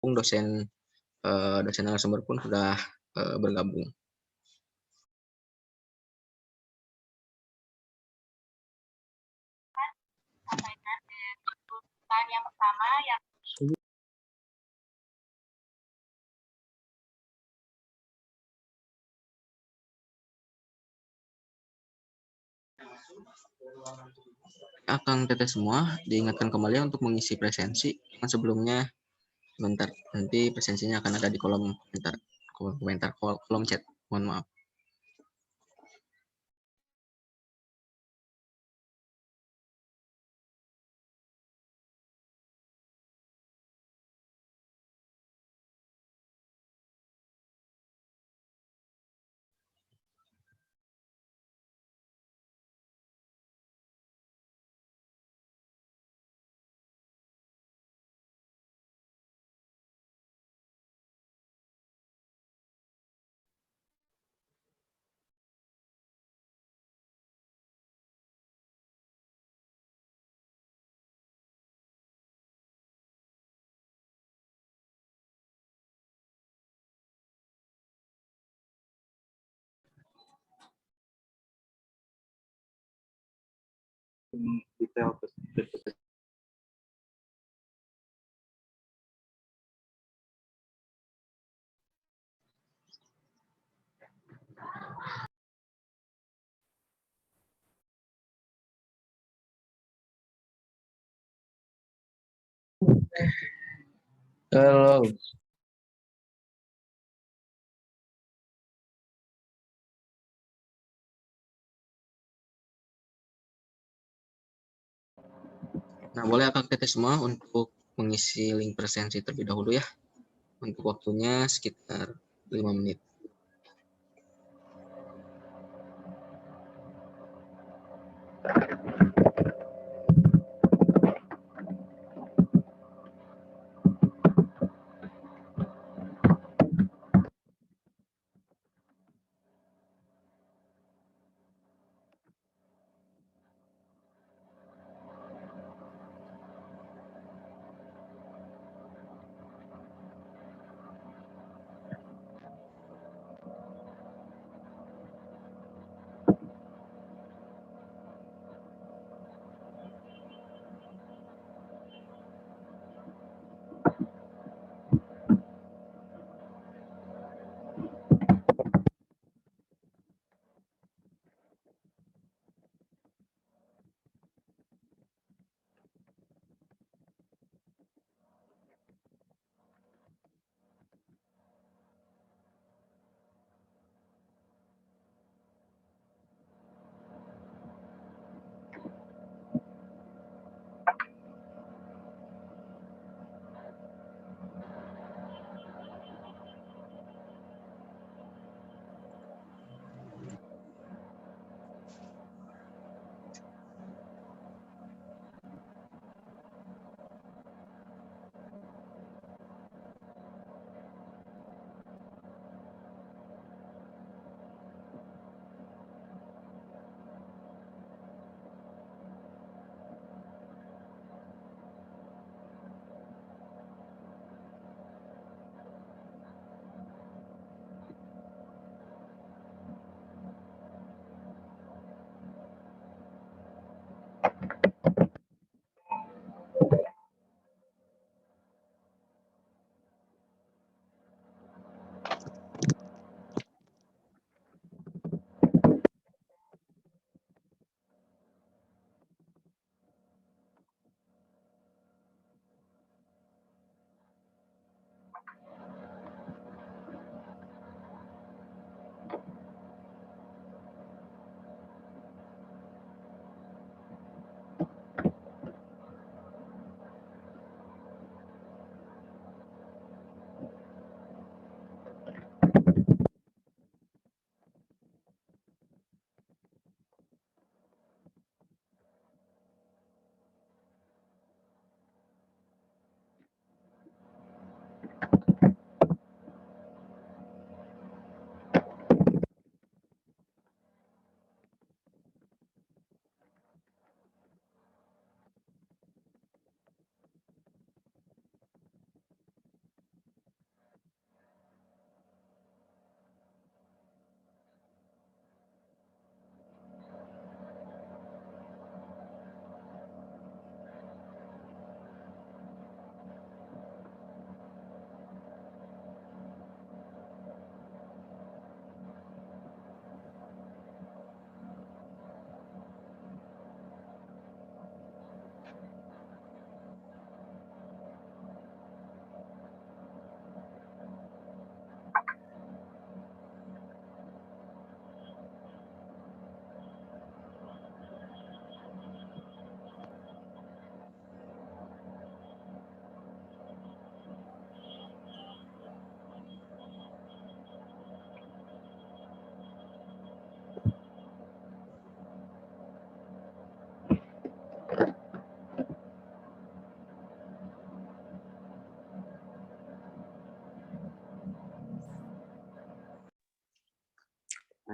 mumpung dosen narasumber pun sudah bergabung. Yang pertama yang Akang teteh semua diingatkan kembali untuk mengisi presensi. Yang sebelumnya, bentar, nanti presensinya akan ada di kolom chat. Mohon maaf. detail Halo. Nah, boleh akang teteh semua untuk mengisi link presensi terlebih dahulu ya. Untuk waktunya sekitar 5 menit.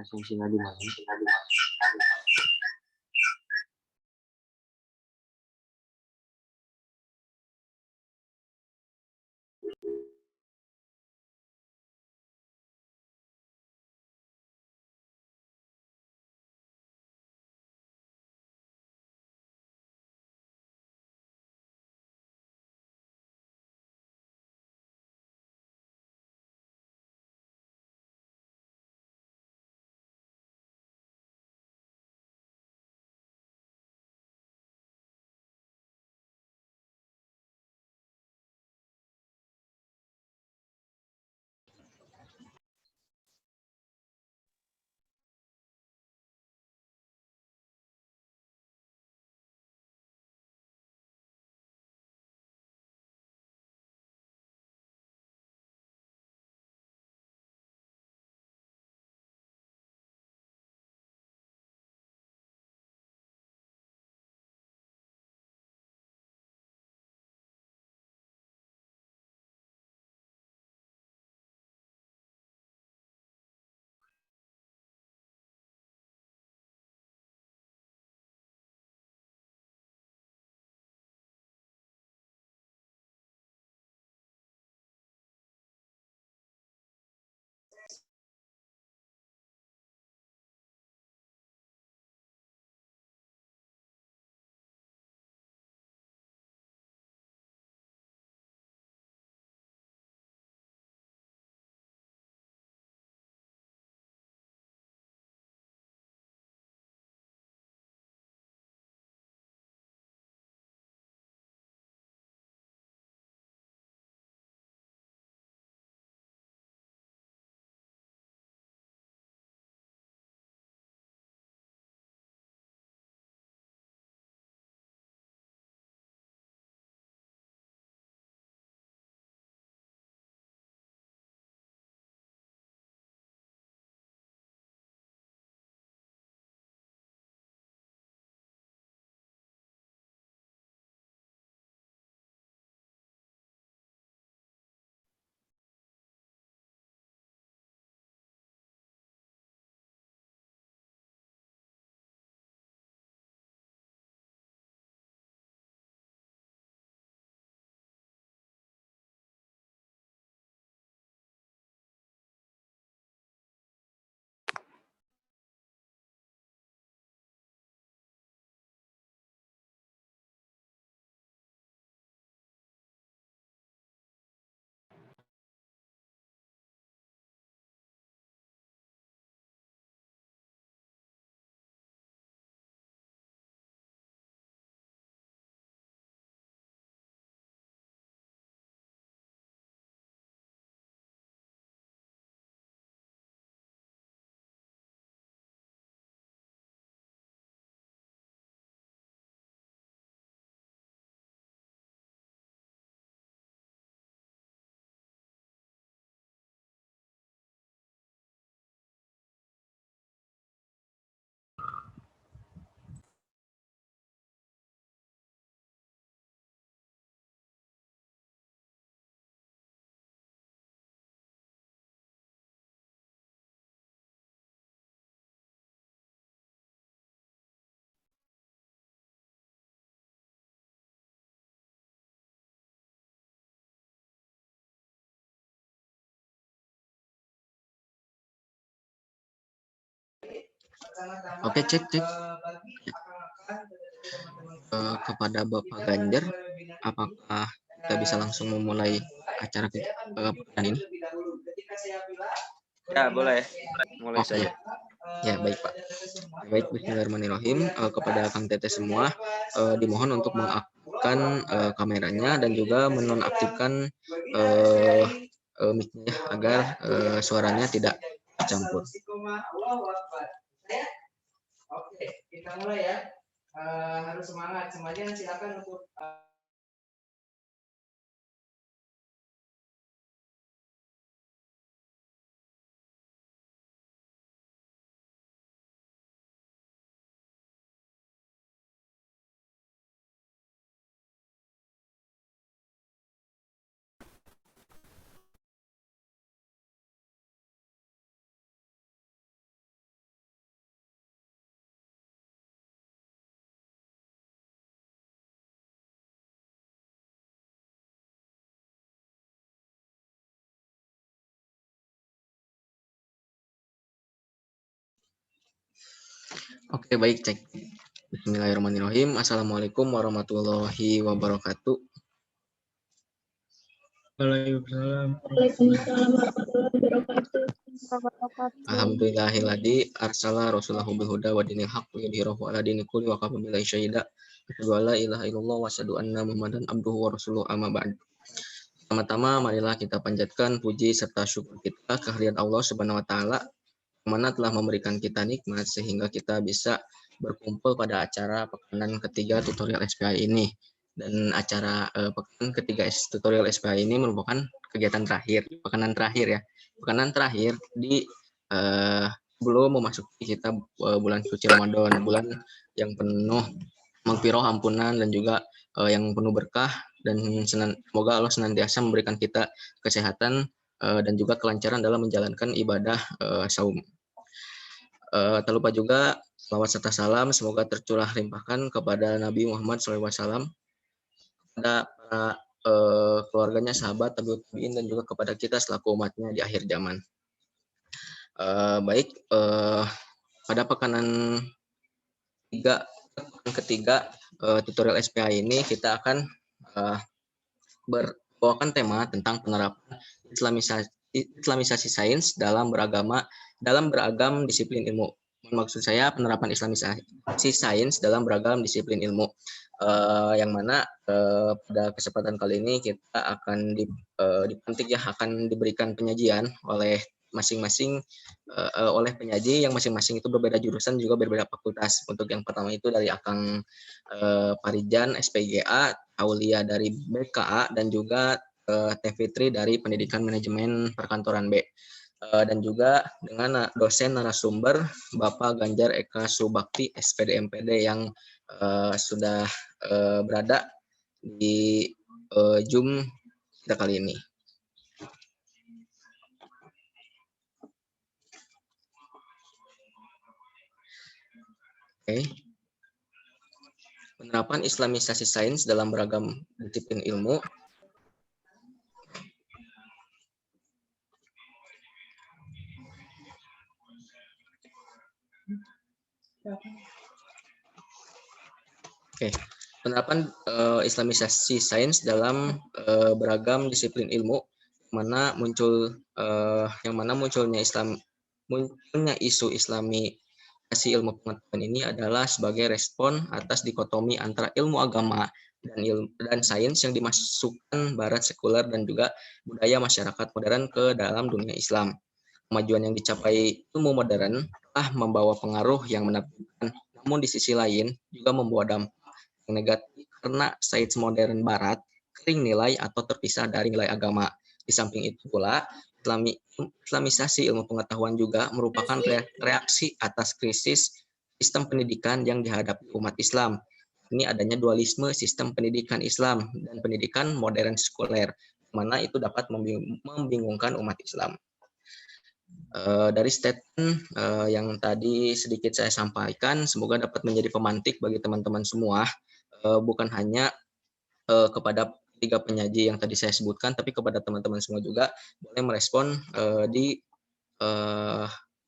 presensinya di mana? Oke, cek. Kepada Bapak Ganjar, apakah kita bisa langsung memulai acara pekan ini? Ya, boleh. Mulai Oke. saja. Ya, baik Pak. Baik, bismillahirrahmanirrahim. Kepada Kang Tete semua, dimohon untuk mengaktifkan kameranya dan juga menonaktifkan mic-nya ya, agar suaranya tidak tercampur. Oke, kita mulai ya. Harus semangat. Semuanya silakan untuk Oke, baik, cek. Bismillahirrahmanirrahim. Assalamualaikum warahmatullahi wabarakatuh. Waalaikumsalam. Waalaikumsalam warahmatullahi wabarakatuh. Alhamdulillahilladzi arsala rasulahu bil huda wa dinil haqq liyudhhirahu ala dini kulli wa kafa billahi syahida. Asyhadu an la ilaha illallah wa asyhadu anna Muhammadan abduhu wa rasuluhu amma ba'd. Pertama-tama marilah kita panjatkan puji serta syukur kita kehadirat Allah Subhanahu wa taala yang mana telah memberikan kita nikmat sehingga kita bisa berkumpul pada acara pekanan ketiga tutorial SPI ini. Dan acara pekan ketiga tutorial SPI ini merupakan kegiatan terakhir, pekanan terakhir ya. Pekanan terakhir di belum memasuki kita bulan suci Ramadan, bulan yang penuh maghfirah, ampunan, dan juga yang penuh berkah, dan semoga Allah senantiasa memberikan kita kesehatan dan juga kelancaran dalam menjalankan ibadah saum. Tak lupa juga selawat serta salam semoga tercurah limpahkan kepada Nabi Muhammad SAW, kepada para keluarganya, sahabat, tabi'in, dan juga kepada kita selaku umatnya di akhir zaman. Baik, pada pekanan ketiga tutorial SPI ini kita akan berbawakan tema tentang penerapan Islamisasi sains dalam beragam disiplin ilmu. Maksud saya penerapan Islamisasi sains dalam beragam disiplin ilmu, yang mana pada kesempatan kali ini kita akan akan diberikan penyajian oleh masing-masing oleh penyaji yang masing-masing itu berbeda jurusan juga berbeda fakultas. Untuk yang pertama itu dari Akang Parijan SPGA, Aulia dari BKA, dan juga Teh Fitri dari Pendidikan Manajemen Perkantoran B. Dan juga dengan dosen narasumber Bapak Ganjar Eka Subakti SPD MPD yang sudah berada di Zoom kita kali ini. Oke. Penerapan Islamisasi sains dalam beragam disiplin ilmu. Oke. Penerapan Islamisasi sains dalam beragam disiplin ilmu, yang mana munculnya isu Islamisasi ilmu pengetahuan ini adalah sebagai respon atas dikotomi antara ilmu agama dan sains yang dimasukkan barat sekuler dan juga budaya masyarakat modern ke dalam dunia Islam. Kemajuan yang dicapai ilmu modern telah membawa pengaruh yang menakjubkan, namun di sisi lain juga membawa dampak yang negatif karena sains modern barat kering nilai atau terpisah dari nilai agama. Di samping itu pula, Islamisasi ilmu pengetahuan juga merupakan reaksi atas krisis sistem pendidikan yang dihadapi umat Islam. Ini adanya dualisme sistem pendidikan Islam dan pendidikan modern sekuler, mana itu dapat membingungkan umat Islam. Dari statement yang tadi sedikit saya sampaikan, semoga dapat menjadi pemantik bagi teman-teman semua, bukan hanya kepada tiga penyaji yang tadi saya sebutkan, tapi kepada teman-teman semua juga boleh merespon di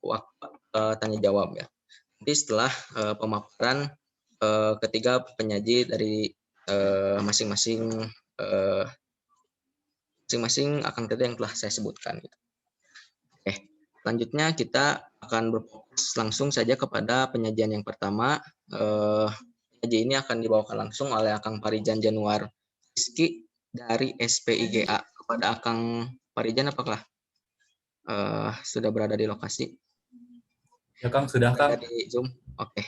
waktu tanya jawab ya. Nanti setelah pemaparan ketiga penyaji dari masing-masing akan ketiga yang telah saya sebutkan. Oke, selanjutnya kita akan berfokus langsung saja kepada penyajian yang pertama. Penyaji ini akan dibawakan langsung oleh Akang Parijan Januar Rizky dari SPIGA. Kepada Akang Parijan, apakah sudah berada di lokasi? Ya Kang, sudah Kang. Berada di Zoom. Oke.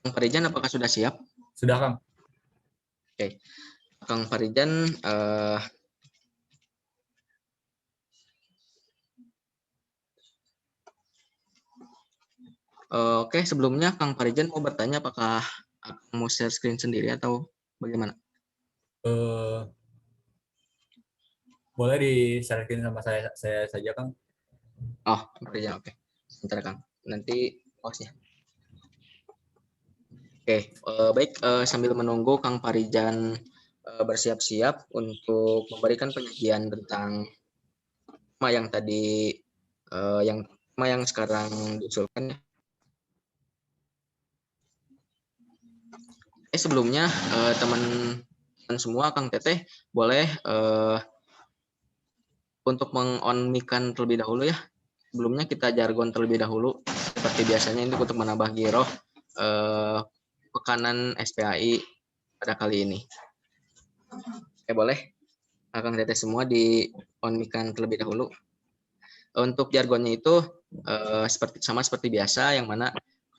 Akang Parijan, apakah sudah siap? Sudah Kang. Oke. Akang Parijan, oke, sebelumnya Kang Parijan mau bertanya apakah mau share screen sendiri atau bagaimana? Boleh di-sharein sama saya saja Kang. Oh, Parijan, oke. Sebentar Kang, nanti pause-nya. Oke, baik, sambil menunggu Kang Parijan bersiap-siap untuk memberikan penyajian tentang tema yang tadi Yang pertama yang sekarang diusulkan ya. Sebelumnya teman-teman semua, Kang Teteh boleh untuk meng-on mic-kan terlebih dahulu ya. Sebelumnya kita jargon terlebih dahulu seperti biasanya ini untuk menambah giroh pekanan SPAI pada kali ini. Boleh Kang Teteh semua di on mic-kan terlebih dahulu. Untuk jargonnya itu seperti biasa, yang mana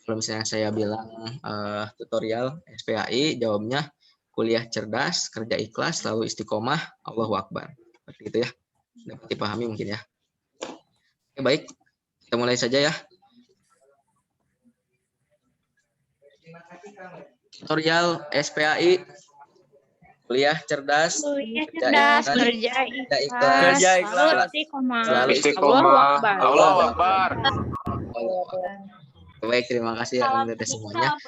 kalau misalnya saya bilang tutorial SPAI, jawabnya kuliah cerdas, kerja ikhlas, selalu istiqomah, Allahu Akbar. Seperti itu ya. Dapat dipahami mungkin ya. Oke, baik. Kita mulai saja ya. Tutorial SPAI, kuliah cerdas, Kerja ikhlas, selalu istiqomah. selalu Istiqomah. Allahu Akbar. Baik, terima kasih ya Kang Teteh semuanya.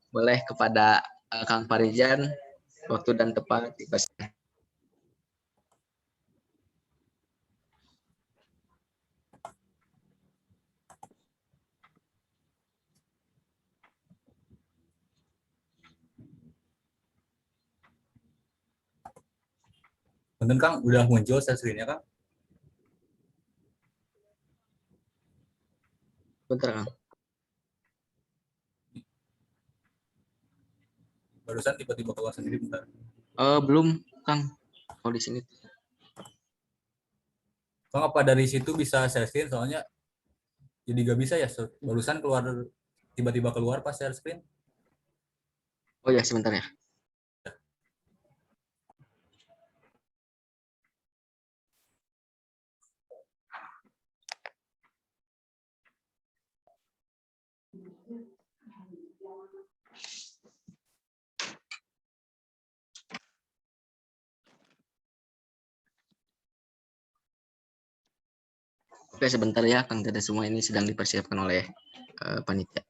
Boleh kepada Kang Farijan, waktu dan tempat dipersilakan. Punten Kang, udah muncul share screen-nya Kang? Bentar Kang. Barusan tiba-tiba keluar sendiri bentar. Belum Kang. Kalau di sini. Kang, apa dari situ bisa share screen? Soalnya jadi gak bisa ya. Barusan keluar, tiba-tiba keluar pas share screen. Oh ya, sebentar ya. Oke, sebentar ya Kang Teteh semua, ini sedang dipersiapkan oleh panitia.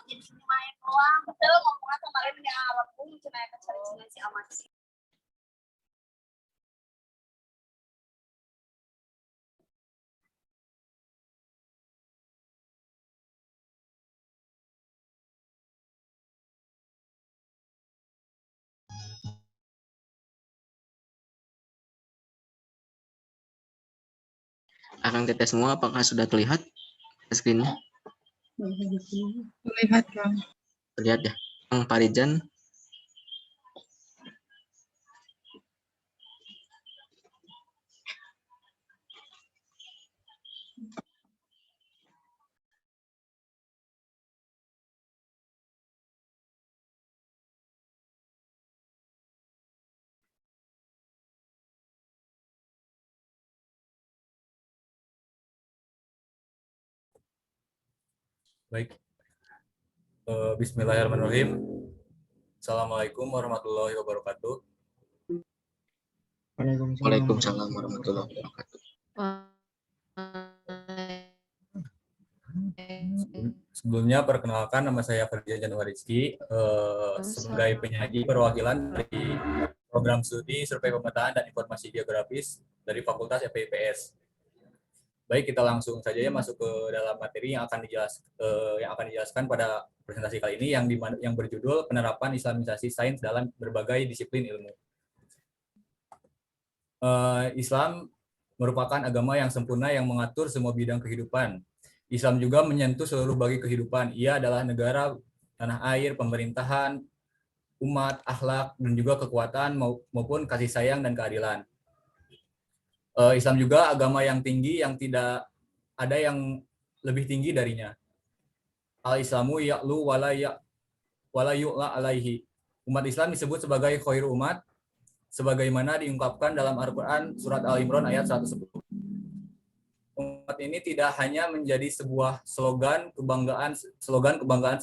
Main doang, betul ngomongnya kemarin yang awal pun cuma cari si amat. Kang Teteh semua, apakah sudah terlihat screen-nya? Terlihat Kang. Terlihat ya. Kang Farijan. Baik. Bismillahirrahmanirrahim. Assalamualaikum warahmatullahi wabarakatuh. Waalaikumsalam warahmatullahi wabarakatuh. Sebelumnya perkenalkan, nama saya Ferdian Januar Rizky, sebagai penyaji perwakilan dari program studi Survei Pemetaan dan Informasi Geografis dari Fakultas FIPS. Baik, kita langsung saja ya masuk ke dalam materi yang akan dijelaskan pada presentasi kali ini yang berjudul Penerapan Islamisasi Sains dalam Berbagai Disiplin Ilmu. Islam merupakan agama yang sempurna yang mengatur semua bidang kehidupan. Islam juga menyentuh seluruh bagi kehidupan. Ia adalah negara, tanah air, pemerintahan, umat, akhlak, dan juga kekuatan maupun kasih sayang dan keadilan. Islam juga agama yang tinggi yang tidak ada yang lebih tinggi darinya. Al-Islamu ya'lu wala yu'la alaihi. Umat Islam disebut sebagai khairul umat, sebagaimana diungkapkan dalam Al-Quran surat Al-Imran ayat 110. Umat ini tidak hanya menjadi sebuah slogan kebanggaan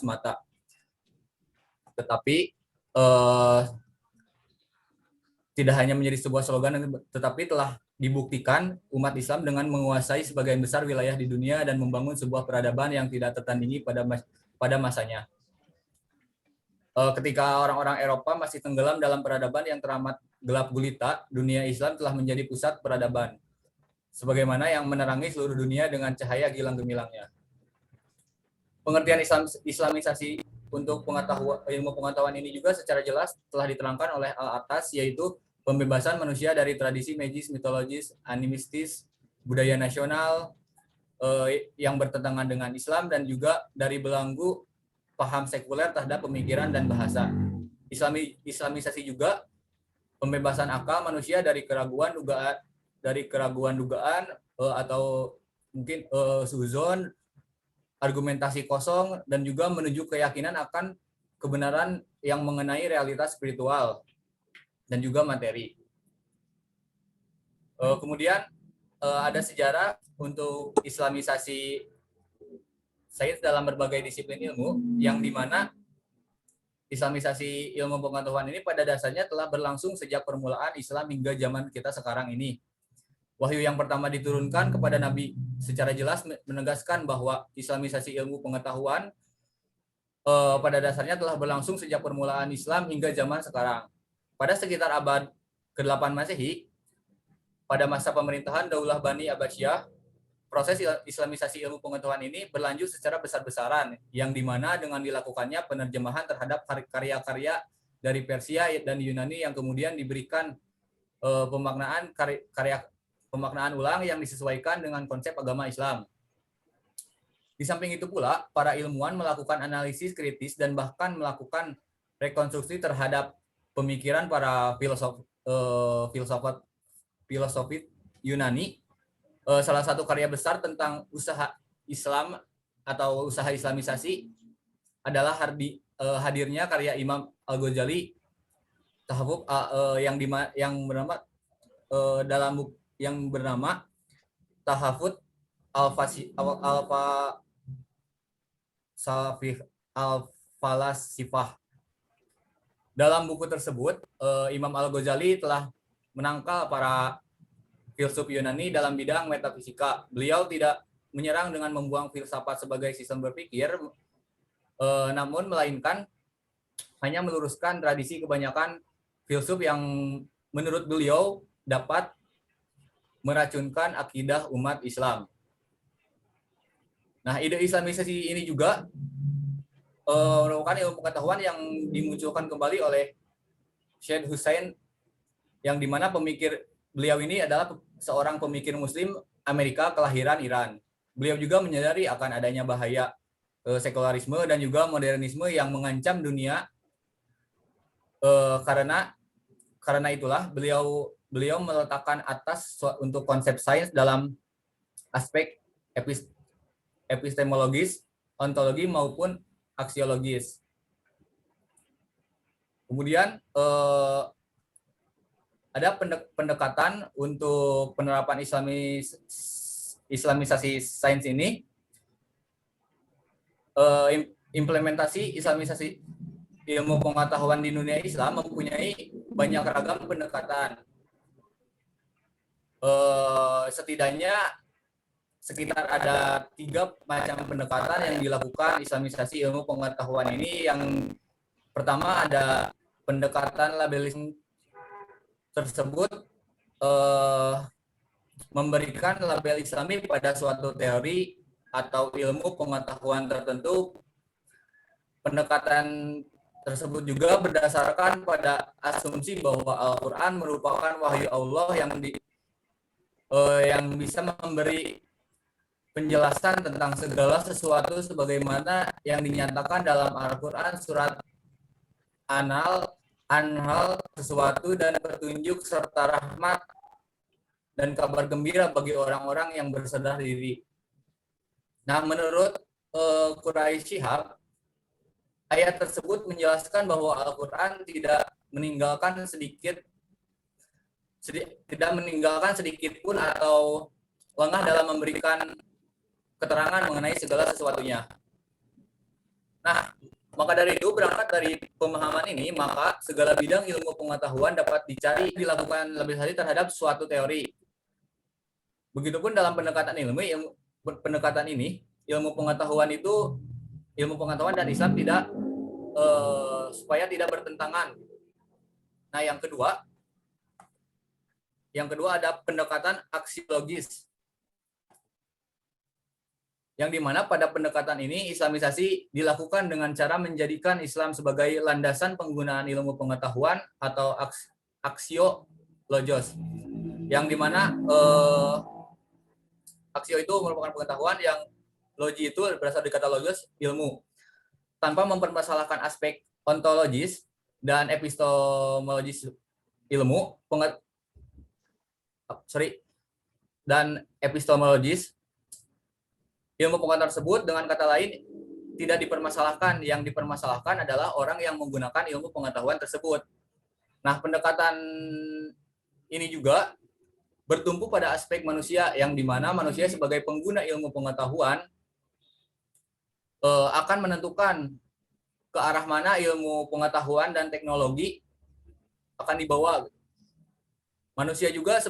semata, tetapi tidak hanya menjadi sebuah slogan, tetapi telah dibuktikan umat Islam dengan menguasai sebagian besar wilayah di dunia dan membangun sebuah peradaban yang tidak tertandingi pada masanya. Ketika orang-orang Eropa masih tenggelam dalam peradaban yang teramat gelap gulita, dunia Islam telah menjadi pusat peradaban, sebagaimana yang menerangi seluruh dunia dengan cahaya gilang gemilangnya. Pengertian Islamisasi untuk ilmu pengetahuan ini juga secara jelas telah diterangkan oleh Al-Atas, yaitu pembebasan manusia dari tradisi magis, mitologis, animistis, budaya nasional yang bertentangan dengan Islam, dan juga dari belenggu paham sekuler terhadap pemikiran dan bahasa. Islamisasi juga pembebasan akal manusia dari keraguan dugaan atau mungkin suzon, argumentasi kosong, dan juga menuju keyakinan akan kebenaran yang mengenai realitas spiritual dan juga materi. Kemudian ada sejarah untuk Islamisasi sains dalam berbagai disiplin ilmu, yang dimana Islamisasi ilmu pengetahuan ini pada dasarnya telah berlangsung sejak permulaan Islam hingga zaman kita sekarang ini. Wahyu yang pertama diturunkan kepada Nabi secara jelas menegaskan bahwa Islamisasi ilmu pengetahuan pada dasarnya telah berlangsung sejak permulaan Islam hingga zaman sekarang. Pada sekitar abad ke-8 Masehi, pada masa pemerintahan Daulah Bani Abbasiyah, proses Islamisasi ilmu pengetahuan ini berlanjut secara besar-besaran, yang dimana dengan dilakukannya penerjemahan terhadap karya-karya dari Persia dan Yunani yang kemudian diberikan pemaknaan ulang yang disesuaikan dengan konsep agama Islam. Di samping itu pula, para ilmuwan melakukan analisis kritis dan bahkan melakukan rekonstruksi terhadap pemikiran para filosofi Yunani. Salah satu karya besar tentang usaha Islam atau usaha Islamisasi adalah hadirnya karya Imam Al-Ghazali Tahawuf yang bernama Tahafut Al-Falasifah. Dalam buku tersebut, Imam Al-Ghazali telah menangkal para filsuf Yunani dalam bidang metafisika. Beliau tidak menyerang dengan membuang filsafat sebagai sistem berpikir, namun melainkan hanya meluruskan tradisi kebanyakan filsuf yang menurut beliau dapat meracunkan akidah umat Islam. Nah, ide Islamisasi ini juga merupakan ilmu pengetahuan yang dimunculkan kembali oleh Syed Hussein, yang dimana beliau ini adalah seorang pemikir Muslim Amerika kelahiran Iran. Beliau juga menyadari akan adanya bahaya sekularisme dan juga modernisme yang mengancam dunia. Karena itulah beliau meletakkan atas untuk konsep sains dalam aspek epistemologis, ontologi maupun aksiologis. Kemudian ada pendekatan untuk penerapan Islamisasi sains ini implementasi Islamisasi ilmu pengetahuan di dunia Islam mempunyai banyak ragam pendekatan. Setidaknya sekitar ada 3 macam pendekatan yang dilakukan Islamisasi ilmu pengetahuan ini. Yang pertama ada pendekatan labelisme tersebut memberikan label Islami pada suatu teori atau ilmu pengetahuan tertentu. Pendekatan tersebut juga berdasarkan pada asumsi bahwa Al-Quran merupakan wahyu Allah yang bisa memberi penjelasan tentang segala sesuatu sebagaimana yang dinyatakan dalam Al-Quran surat Anhal, sesuatu dan petunjuk serta rahmat dan kabar gembira bagi orang-orang yang berserah diri. Nah, menurut Quraisy Shihab, ayat tersebut menjelaskan bahwa Al-Quran tidak meninggalkan sedikit pun atau lengah dalam memberikan keterangan mengenai segala sesuatunya. Nah, maka dari itu, berangkat dari pemahaman ini, maka segala bidang ilmu pengetahuan dapat dilakukan labelisasi terhadap suatu teori. Begitupun dalam pendekatan ini, ilmu pengetahuan dan Islam tidak supaya tidak bertentangan. Nah, yang kedua ada pendekatan aksiologis, yang dimana pada pendekatan ini Islamisasi dilakukan dengan cara menjadikan Islam sebagai landasan penggunaan ilmu pengetahuan atau aksiologos, yang dimana aksio itu merupakan pengetahuan, yang logi itu berasal dari kata logos, ilmu, tanpa mempermasalahkan aspek ontologis dan epistemologis ilmu ilmu pengetahuan tersebut. Dengan kata lain, tidak dipermasalahkan. Yang dipermasalahkan adalah orang yang menggunakan ilmu pengetahuan tersebut. Nah, pendekatan ini juga bertumpu pada aspek manusia, yang dimana manusia sebagai pengguna ilmu pengetahuan akan menentukan ke arah mana ilmu pengetahuan dan teknologi akan dibawa. Manusia juga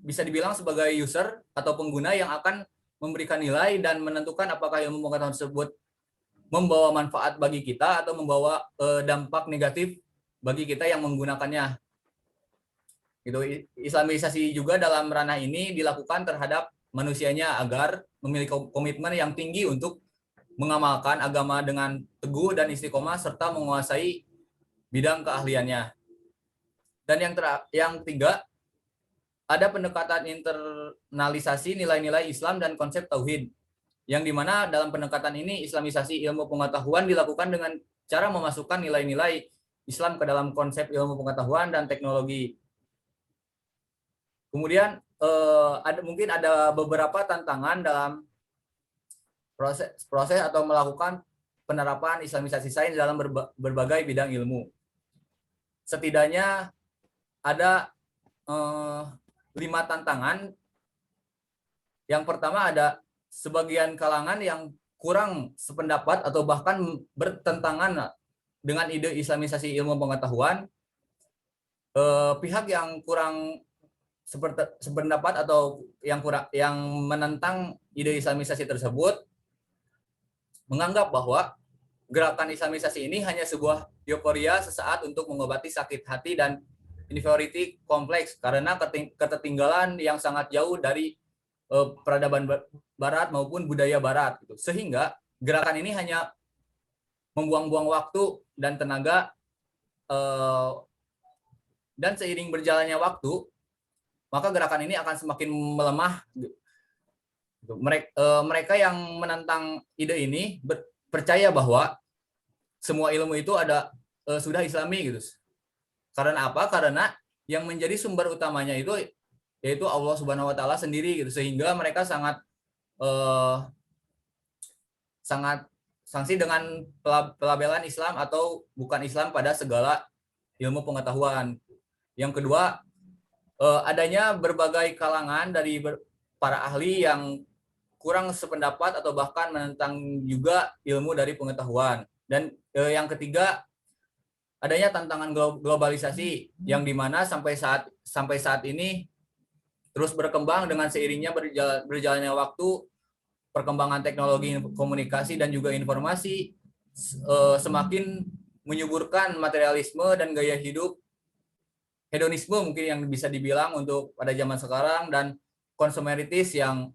bisa dibilang sebagai user atau pengguna yang akan memberikan nilai dan menentukan apakah ilmu pengetahuan tersebut membawa manfaat bagi kita atau membawa dampak negatif bagi kita yang menggunakannya. Itu Islamisasi juga dalam ranah ini dilakukan terhadap manusianya agar memiliki komitmen yang tinggi untuk mengamalkan agama dengan teguh dan istiqomah serta menguasai bidang keahliannya. Dan yang ketiga, ada pendekatan internalisasi nilai-nilai Islam dan konsep tauhid, yang dimana dalam pendekatan ini Islamisasi ilmu pengetahuan dilakukan dengan cara memasukkan nilai-nilai Islam ke dalam konsep ilmu pengetahuan dan teknologi. Kemudian mungkin ada beberapa tantangan dalam proses atau melakukan penerapan Islamisasi sains dalam berbagai bidang ilmu. Setidaknya ada 5 tantangan. Yang pertama, ada sebagian kalangan yang kurang sependapat atau bahkan bertentangan dengan ide Islamisasi ilmu pengetahuan. Pihak yang kurang sependapat atau yang menentang ide Islamisasi tersebut menganggap bahwa gerakan Islamisasi ini hanya sebuah euforia sesaat untuk mengobati sakit hati dan inferiority kompleks karena ketertinggalan yang sangat jauh dari peradaban Barat maupun budaya Barat, gitu. Sehingga gerakan ini hanya membuang-buang waktu dan tenaga, dan seiring berjalannya waktu, maka gerakan ini akan semakin melemah. Mereka yang menentang ide ini percaya bahwa semua ilmu itu sudah Islami, gitu. Karena apa? Karena yang menjadi sumber utamanya itu yaitu Allah Subhanahu wa taala sendiri, gitu. Sehingga mereka sangat sanksi dengan pelabelan Islam atau bukan Islam pada segala ilmu pengetahuan. Yang kedua, adanya berbagai kalangan dari para ahli yang kurang sependapat atau bahkan menentang juga ilmu dari pengetahuan. Dan yang ketiga, adanya tantangan globalisasi yang dimana sampai saat ini terus berkembang dengan seiringnya berjalannya waktu, perkembangan teknologi komunikasi dan juga informasi semakin menyuburkan materialisme dan gaya hidup hedonisme mungkin yang bisa dibilang untuk pada zaman sekarang, dan konsumeritis yang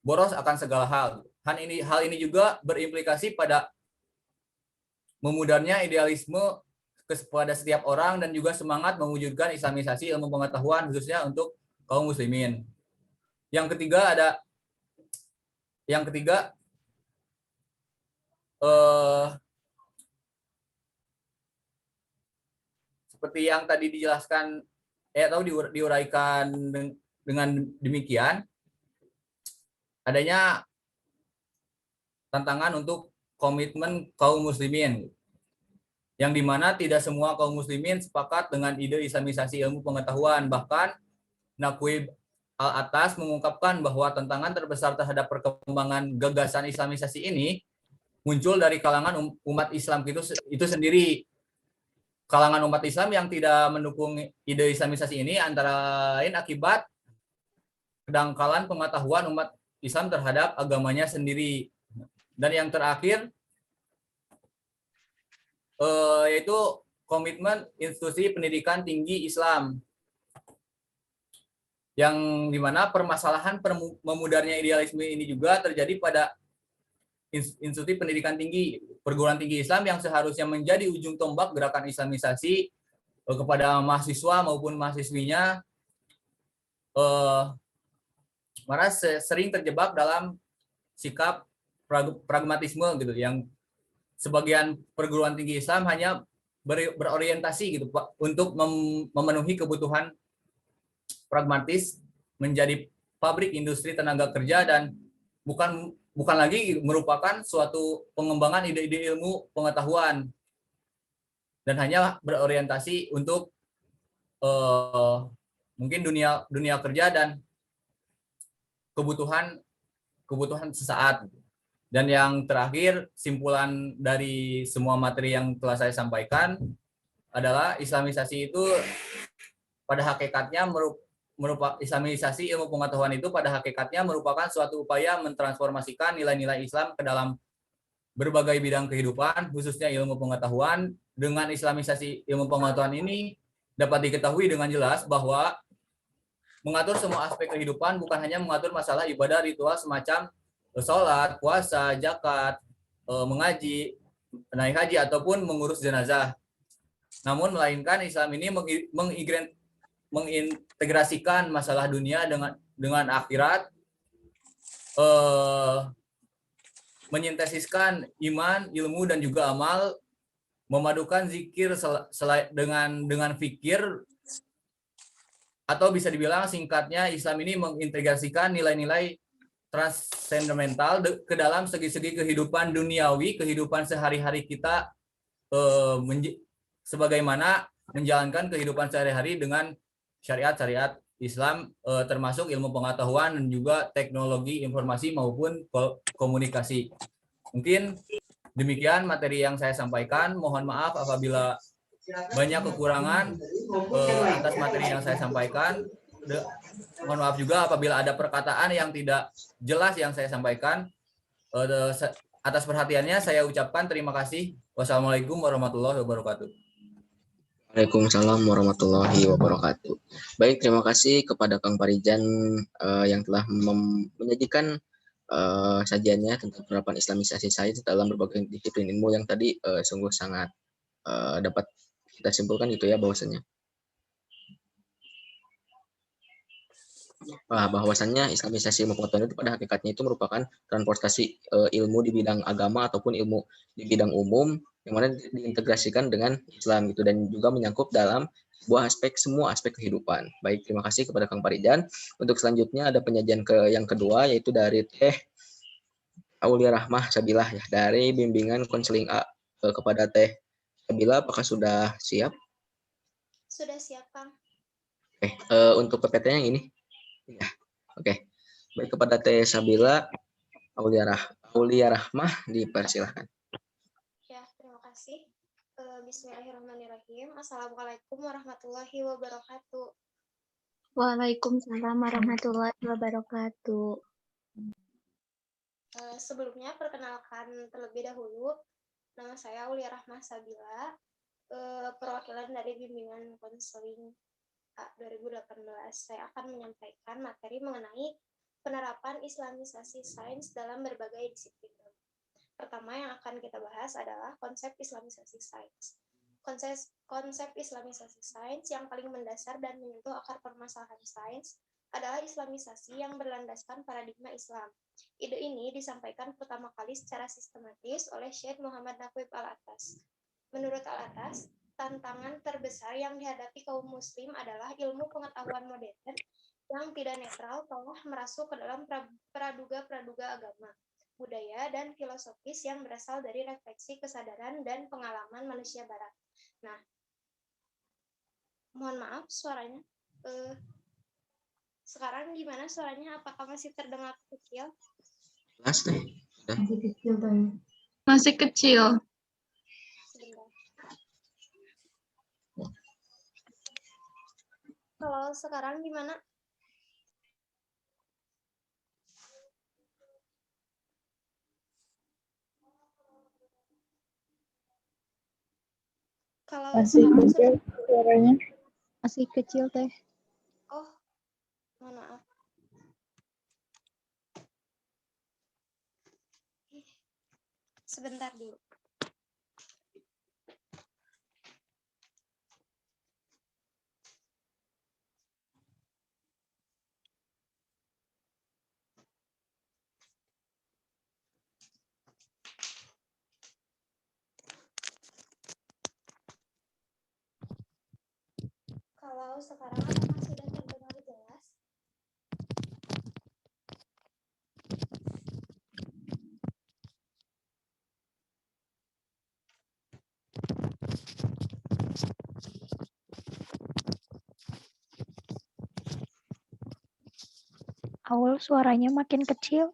boros akan segala hal. Hal ini juga berimplikasi pada memudarnya idealisme kepada setiap orang dan juga semangat mewujudkan islamisasi ilmu pengetahuan khususnya untuk kaum muslimin. Yang ketiga seperti yang tadi dijelaskan atau diuraikan dengan demikian, adanya tantangan untuk komitmen kaum muslimin, yang dimana tidak semua kaum muslimin sepakat dengan ide islamisasi ilmu pengetahuan. Bahkan Naqwi Al-Atas mengungkapkan bahwa tantangan terbesar terhadap perkembangan gagasan islamisasi ini muncul dari kalangan umat Islam itu sendiri. Kalangan umat Islam yang tidak mendukung ide islamisasi ini antara lain akibat kedangkalan pengetahuan umat Islam terhadap agamanya sendiri. Dan yang terakhir yaitu komitmen institusi pendidikan tinggi Islam, yang dimana permasalahan memudarnya idealisme ini juga terjadi pada institusi pendidikan tinggi, perguruan tinggi Islam yang seharusnya menjadi ujung tombak gerakan islamisasi kepada mahasiswa maupun mahasiswinya, malah sering terjebak dalam sikap pragmatisme gitu, yang sebagian perguruan tinggi Islam hanya berorientasi gitu Pak untuk memenuhi kebutuhan pragmatis menjadi pabrik industri tenaga kerja, dan bukan lagi merupakan suatu pengembangan ide-ide ilmu pengetahuan, dan hanya berorientasi untuk mungkin dunia kerja dan kebutuhan sesaat. Dan yang terakhir, simpulan dari semua materi yang telah saya sampaikan adalah islamisasi itu pada hakikatnya islamisasi ilmu pengetahuan itu pada hakikatnya merupakan suatu upaya mentransformasikan nilai-nilai Islam ke dalam berbagai bidang kehidupan, khususnya ilmu pengetahuan. Dengan islamisasi ilmu pengetahuan ini dapat diketahui dengan jelas bahwa mengatur semua aspek kehidupan, bukan hanya mengatur masalah ibadah ritual semacam sholat, puasa, zakat, mengaji, naik haji, ataupun mengurus jenazah. Namun melainkan Islam ini mengintegrasikan masalah dunia dengan akhirat, menyintesiskan iman, ilmu, dan juga amal, memadukan zikir dengan fikir, atau bisa dibilang singkatnya Islam ini mengintegrasikan nilai-nilai transcendental ke dalam segi-segi kehidupan duniawi, kehidupan sehari-hari kita, sebagaimana menjalankan kehidupan sehari-hari dengan syariat-syariat Islam, termasuk ilmu pengetahuan dan juga teknologi informasi maupun komunikasi. Mungkin demikian materi yang saya sampaikan. Mohon maaf apabila banyak kekurangan atas materi yang saya sampaikan. Mohon maaf juga apabila ada perkataan yang tidak jelas yang saya sampaikan. Atas perhatiannya saya ucapkan terima kasih. Wassalamualaikum warahmatullahi wabarakatuh. Waalaikumsalam warahmatullahi wabarakatuh. Baik, terima kasih kepada Kang Parijan yang telah menyajikan sajiannya tentang penerapan islamisasi sains dalam berbagai disiplin ilmu yang tadi sungguh sangat dapat kita simpulkan itu ya bahwasannya islamisasi ilmu pengetahuan itu pada hakikatnya itu merupakan transportasi ilmu di bidang agama ataupun ilmu di bidang umum yang mana diintegrasikan dengan Islam gitu, dan juga menyangkut dalam semua aspek kehidupan. Baik, terima kasih kepada Kang Parijan. Untuk selanjutnya ada penyajian yang kedua, yaitu dari Teh Aulia Rahmah Sabilah ya, dari bimbingan konseling A kepada Teh Sabila. Apakah sudah siap? Sudah siap, Kang. Oke, untuk PPT-nya ini. Ya, oke. Baik, kepada Teh Sabila Aulia Rahmah, dipersilahkan. Ya, terima kasih. Bismillahirrahmanirrahim. Assalamualaikum warahmatullahi wabarakatuh. Waalaikumsalam warahmatullahi wabarakatuh. Sebelumnya, perkenalkan terlebih dahulu, nama saya Aulia Rahmah Sabila, perwakilan dari Bimbingan Konseling A 2018. Saya akan menyampaikan materi mengenai penerapan Islamisasi sains dalam berbagai disiplin. Pertama yang akan kita bahas adalah konsep Islamisasi sains. Konsep Islamisasi sains yang paling mendasar dan menyentuh akar permasalahan sains adalah Islamisasi yang berlandaskan paradigma Islam. Ide ini disampaikan pertama kali secara sistematis oleh Syekh Muhammad Naqib Al-Atas. Menurut Al-Atas, tantangan terbesar yang dihadapi kaum muslim adalah ilmu pengetahuan modern yang tidak netral telah merasuk ke dalam praduga-praduga agama, budaya, dan filosofis yang berasal dari refleksi kesadaran dan pengalaman manusia barat. Nah, mohon maaf suaranya. Sekarang gimana suaranya? Apakah masih terdengar kecil? Jelas deh. Udah. Masih kecil tanya. Masih kecil. Sebentar. Kalau sekarang gimana? Kalau Masih sekarang kecil suaranya. Masih kecil teh. Oh, mohon maaf. Sebentar dulu. Kalau sekarang apakah sudah terdengar jelas? Awal suaranya makin kecil.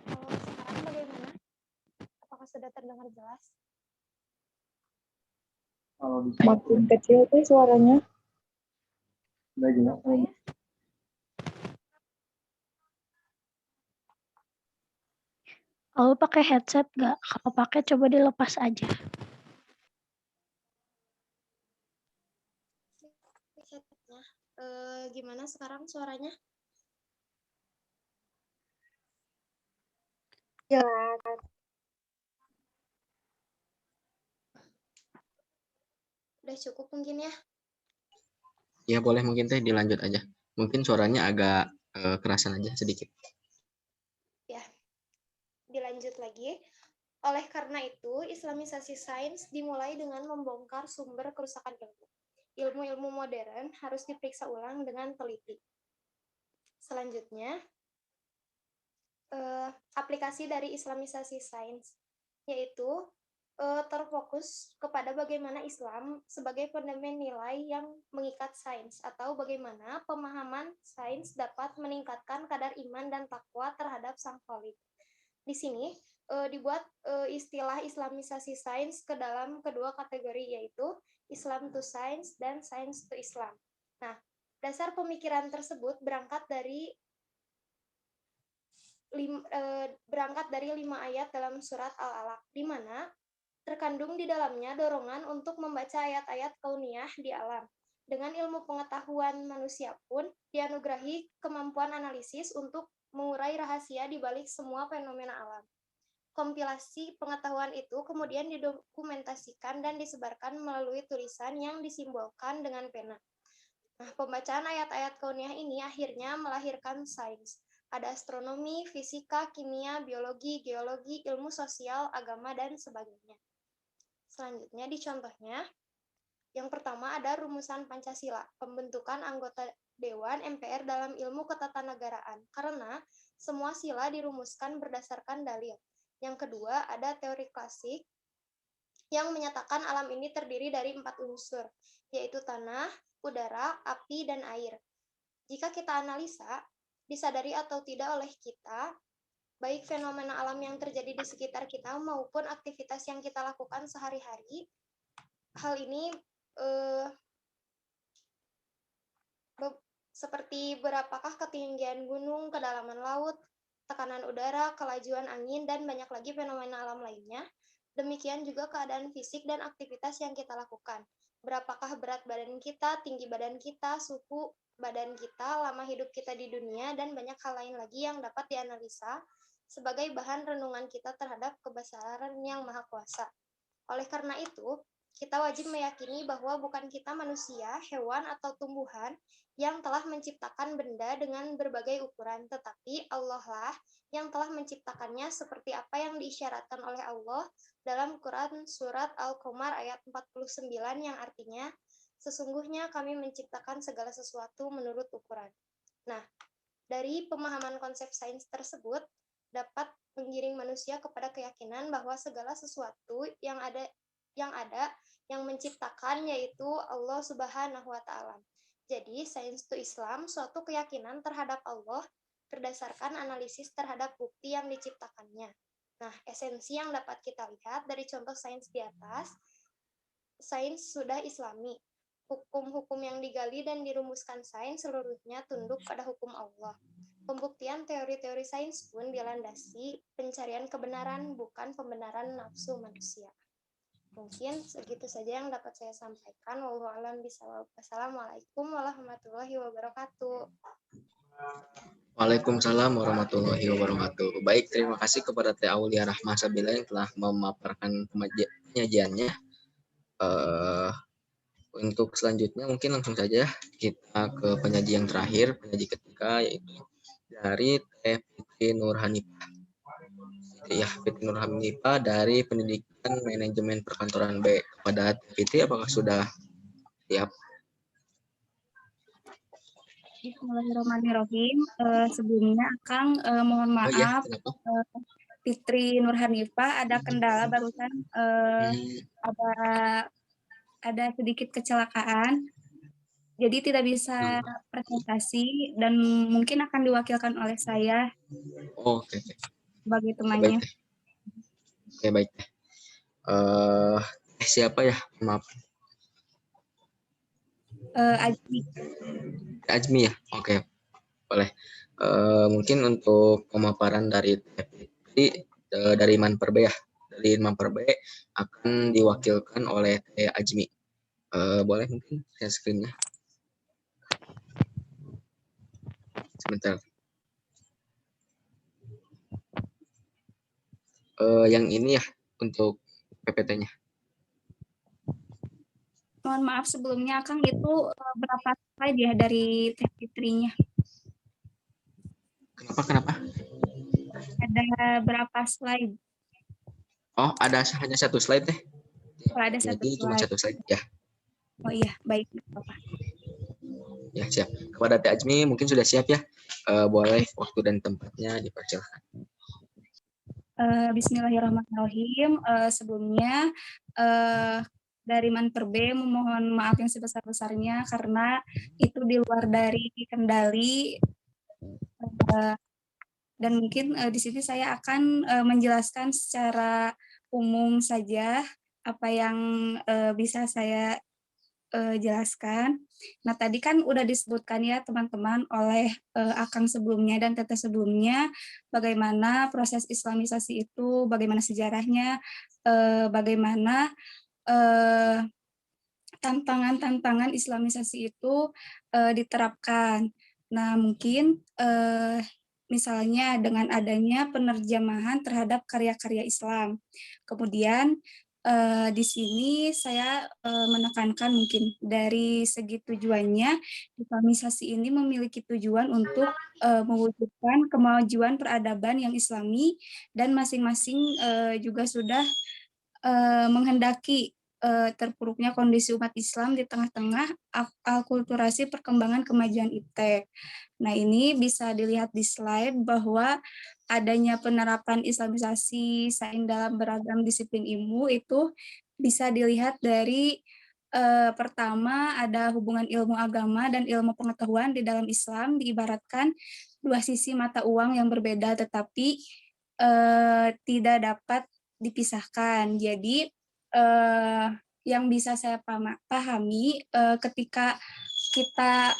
Kalau sekarang bagaimana? Apakah sudah terdengar jelas? Makin kecil tuh suaranya. Apa ya? Kalau pakai headset nggak? Kalau pakai coba dilepas aja. Headsetnya. Gimana sekarang suaranya? Jelas. Udah cukup mungkin ya? Ya boleh mungkin teh dilanjut aja. Mungkin suaranya agak kerasan aja sedikit. Ya, dilanjut lagi. Oleh karena itu, Islamisasi sains dimulai dengan membongkar sumber kerusakan ilmu. Ilmu-ilmu modern harus diperiksa ulang dengan teliti. Selanjutnya, aplikasi dari Islamisasi sains, yaitu terfokus kepada bagaimana Islam sebagai fundament nilai yang mengikat sains, atau bagaimana pemahaman sains dapat meningkatkan kadar iman dan takwa terhadap Sang Khalid. Di sini dibuat istilah Islamisasi sains ke dalam kedua kategori, yaitu Islam to Science dan Science to Islam. Nah, dasar pemikiran tersebut berangkat dari 5 ayat dalam surat Al-Alaq, di mana terkandung di dalamnya dorongan untuk membaca ayat-ayat kauniyah di alam. Dengan ilmu pengetahuan manusia pun dianugerahi kemampuan analisis untuk mengurai rahasia di balik semua fenomena alam. Kompilasi pengetahuan itu kemudian didokumentasikan dan disebarkan melalui tulisan yang disimbolkan dengan pena. Nah, pembacaan ayat-ayat kauniyah ini akhirnya melahirkan sains. Ada astronomi, fisika, kimia, biologi, geologi, ilmu sosial, agama, dan sebagainya. Selanjutnya di contohnya, yang pertama ada rumusan Pancasila, pembentukan anggota Dewan MPR dalam ilmu ketatanegaraan, karena semua sila dirumuskan berdasarkan dalil. Yang kedua ada teori klasik, yang menyatakan alam ini terdiri dari 4 unsur, yaitu tanah, udara, api, dan air. Jika kita analisa, disadari atau tidak oleh kita, baik fenomena alam yang terjadi di sekitar kita maupun aktivitas yang kita lakukan sehari-hari, hal ini seperti berapakah ketinggian gunung, kedalaman laut, tekanan udara, kelajuan angin, dan banyak lagi fenomena alam lainnya. Demikian juga keadaan fisik dan aktivitas yang kita lakukan. Berapakah berat badan kita, tinggi badan kita, suhu badan kita, lama hidup kita di dunia, dan banyak hal lain lagi yang dapat dianalisa sebagai bahan renungan kita terhadap kebesaran Yang Maha Kuasa. Oleh karena itu, kita wajib meyakini bahwa bukan kita manusia, hewan, atau tumbuhan yang telah menciptakan benda dengan berbagai ukuran, tetapi Allah lah yang telah menciptakannya seperti apa yang diisyaratkan oleh Allah dalam Quran Surat Al-Qamar ayat 49 yang artinya, sesungguhnya kami menciptakan segala sesuatu menurut ukuran. Nah, dari pemahaman konsep sains tersebut, dapat menggiring manusia kepada keyakinan bahwa segala sesuatu yang menciptakan yaitu Allah Subhanahu wa Ta'ala. Jadi, sains to Islam suatu keyakinan terhadap Allah berdasarkan analisis terhadap bukti yang diciptakannya. Nah, esensi yang dapat kita lihat dari contoh sains di atas, sains sudah Islami. Hukum-hukum yang digali dan dirumuskan sains seluruhnya tunduk pada hukum Allah. Pembuktian teori-teori sains pun dilandasi pencarian kebenaran, bukan pembenaran nafsu manusia. Mungkin segitu saja yang dapat saya sampaikan. Wallahu a'lam bishawab. Wassalamualaikum warahmatullahi wabarakatuh. Waalaikumsalam warahmatullahi wabarakatuh. Baik, terima kasih kepada Teh Aulia Rahma Sabila yang telah memaparkan penyajiannya. Untuk selanjutnya mungkin langsung saja kita ke penyaji yang terakhir, penyaji ketiga, yaitu dari Teh Fitri Nurhanifah. Ya, Fitri Nurhanifah dari Pendidikan Manajemen Perkantoran B. Kepada Teh Fitri, apakah sudah siap? Bismillahirrahmanirrahim. Sebelumnya Akang mohon maaf, Ya, Fitri Nurhanifah ada kendala barusan, ada sedikit kecelakaan, jadi tidak bisa presentasi dan mungkin akan diwakilkan oleh saya. Oke. Sebagai temannya. Oke, baik. Siapa ya? Maaf. Ajmi ya? Oke, boleh. Mungkin untuk pemaparan dari dari Manperbe ya. Dari Manperbe akan diwakilkan oleh Teh Ajmi. Boleh mungkin share screen-nya. Sebentar. Yang ini ya untuk PPT-nya. Mohon maaf sebelumnya Kang, itu berapa slide ya dari Teh Fitrinya? Kenapa? Ada berapa slide? Oh, ada hanya satu slide teh. Oh, ada satu slide. Cuma satu slide ya. Oh iya, baik. Bapak. Ya, siap. Kepada Teh Ajmi mungkin sudah siap ya. Boleh waktu dan tempatnya dipersilakan. Bismillahirrahmanirrahim. Sebelumnya dari Manperbe memohon maaf yang sebesar-besarnya karena itu di luar dari kendali, dan mungkin di sini saya akan menjelaskan secara umum saja apa yang bisa saya jelaskan. Nah, tadi kan udah disebutkan ya teman-teman oleh Akang sebelumnya dan Teteh sebelumnya bagaimana proses islamisasi itu, bagaimana sejarahnya, bagaimana tantangan-tantangan islamisasi itu diterapkan. Nah, mungkin misalnya dengan adanya penerjemahan terhadap karya-karya Islam. Kemudian di sini saya menekankan mungkin dari segi tujuannya, islamisasi ini memiliki tujuan untuk mewujudkan kemajuan peradaban yang Islami dan masing-masing juga sudah menghendaki terpuruknya kondisi umat Islam di tengah-tengah akulturasi perkembangan kemajuan iptek. Nah, ini bisa dilihat di slide bahwa adanya penerapan islamisasi sains dalam beragam disiplin ilmu itu bisa dilihat dari pertama ada hubungan ilmu agama dan ilmu pengetahuan di dalam Islam diibaratkan dua sisi mata uang yang berbeda tetapi tidak dapat dipisahkan. Jadi yang bisa saya pahami ketika kita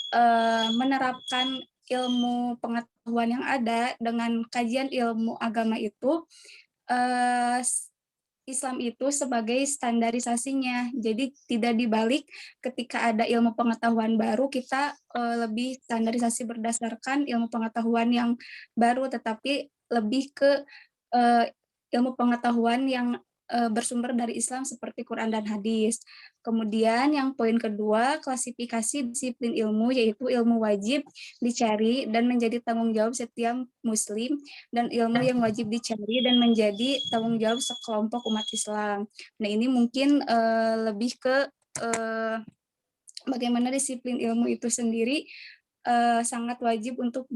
menerapkan ilmu pengetahuan yang ada dengan kajian ilmu agama itu, Islam itu sebagai standarisasinya. Jadi tidak dibalik ketika ada ilmu pengetahuan baru, kita lebih standarisasi berdasarkan ilmu pengetahuan yang baru, tetapi lebih ke ilmu pengetahuan yang bersumber dari Islam seperti Quran dan hadis. Kemudian yang poin kedua, klasifikasi disiplin ilmu, yaitu ilmu wajib dicari dan menjadi tanggung jawab setiap muslim, dan ilmu yang wajib dicari dan menjadi tanggung jawab sekelompok umat Islam. Nah, ini mungkin lebih ke bagaimana disiplin ilmu itu sendiri sangat wajib untuk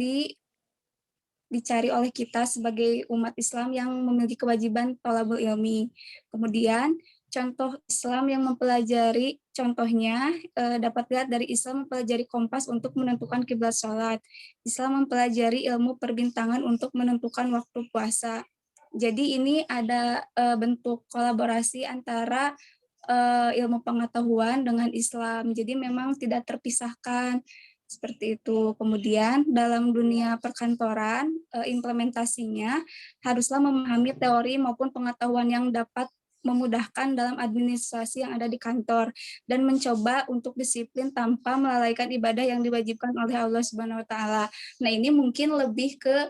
dicari oleh kita sebagai umat Islam yang memiliki kewajiban thalabul ilmi. Kemudian contoh Islam yang mempelajari, contohnya dapat lihat dari Islam mempelajari kompas untuk menentukan kiblat sholat. Islam mempelajari ilmu perbintangan untuk menentukan waktu puasa. Jadi ini ada bentuk kolaborasi antara ilmu pengetahuan dengan Islam. Jadi memang tidak terpisahkan. Seperti itu. Kemudian dalam dunia perkantoran, implementasinya haruslah memahami teori maupun pengetahuan yang dapat memudahkan dalam administrasi yang ada di kantor dan mencoba untuk disiplin tanpa melalaikan ibadah yang diwajibkan oleh Allah Subhanahu wa taala. Nah, ini mungkin lebih ke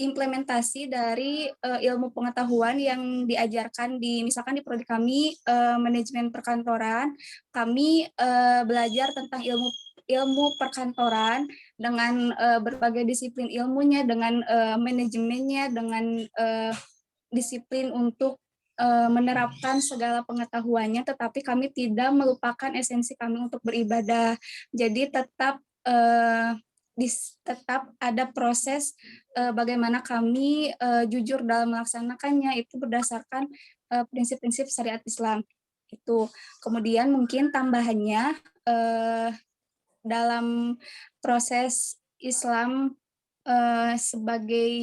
implementasi dari ilmu pengetahuan yang diajarkan di misalkan di prodi kami manajemen perkantoran, kami belajar tentang ilmu perkantoran dengan berbagai disiplin ilmunya, dengan manajemennya, dengan disiplin untuk menerapkan segala pengetahuannya, tetapi kami tidak melupakan esensi kami untuk beribadah. Jadi tetap ada proses bagaimana kami jujur dalam melaksanakannya, itu berdasarkan prinsip-prinsip syariat Islam. Itu. Kemudian mungkin tambahannya dalam proses Islam sebagai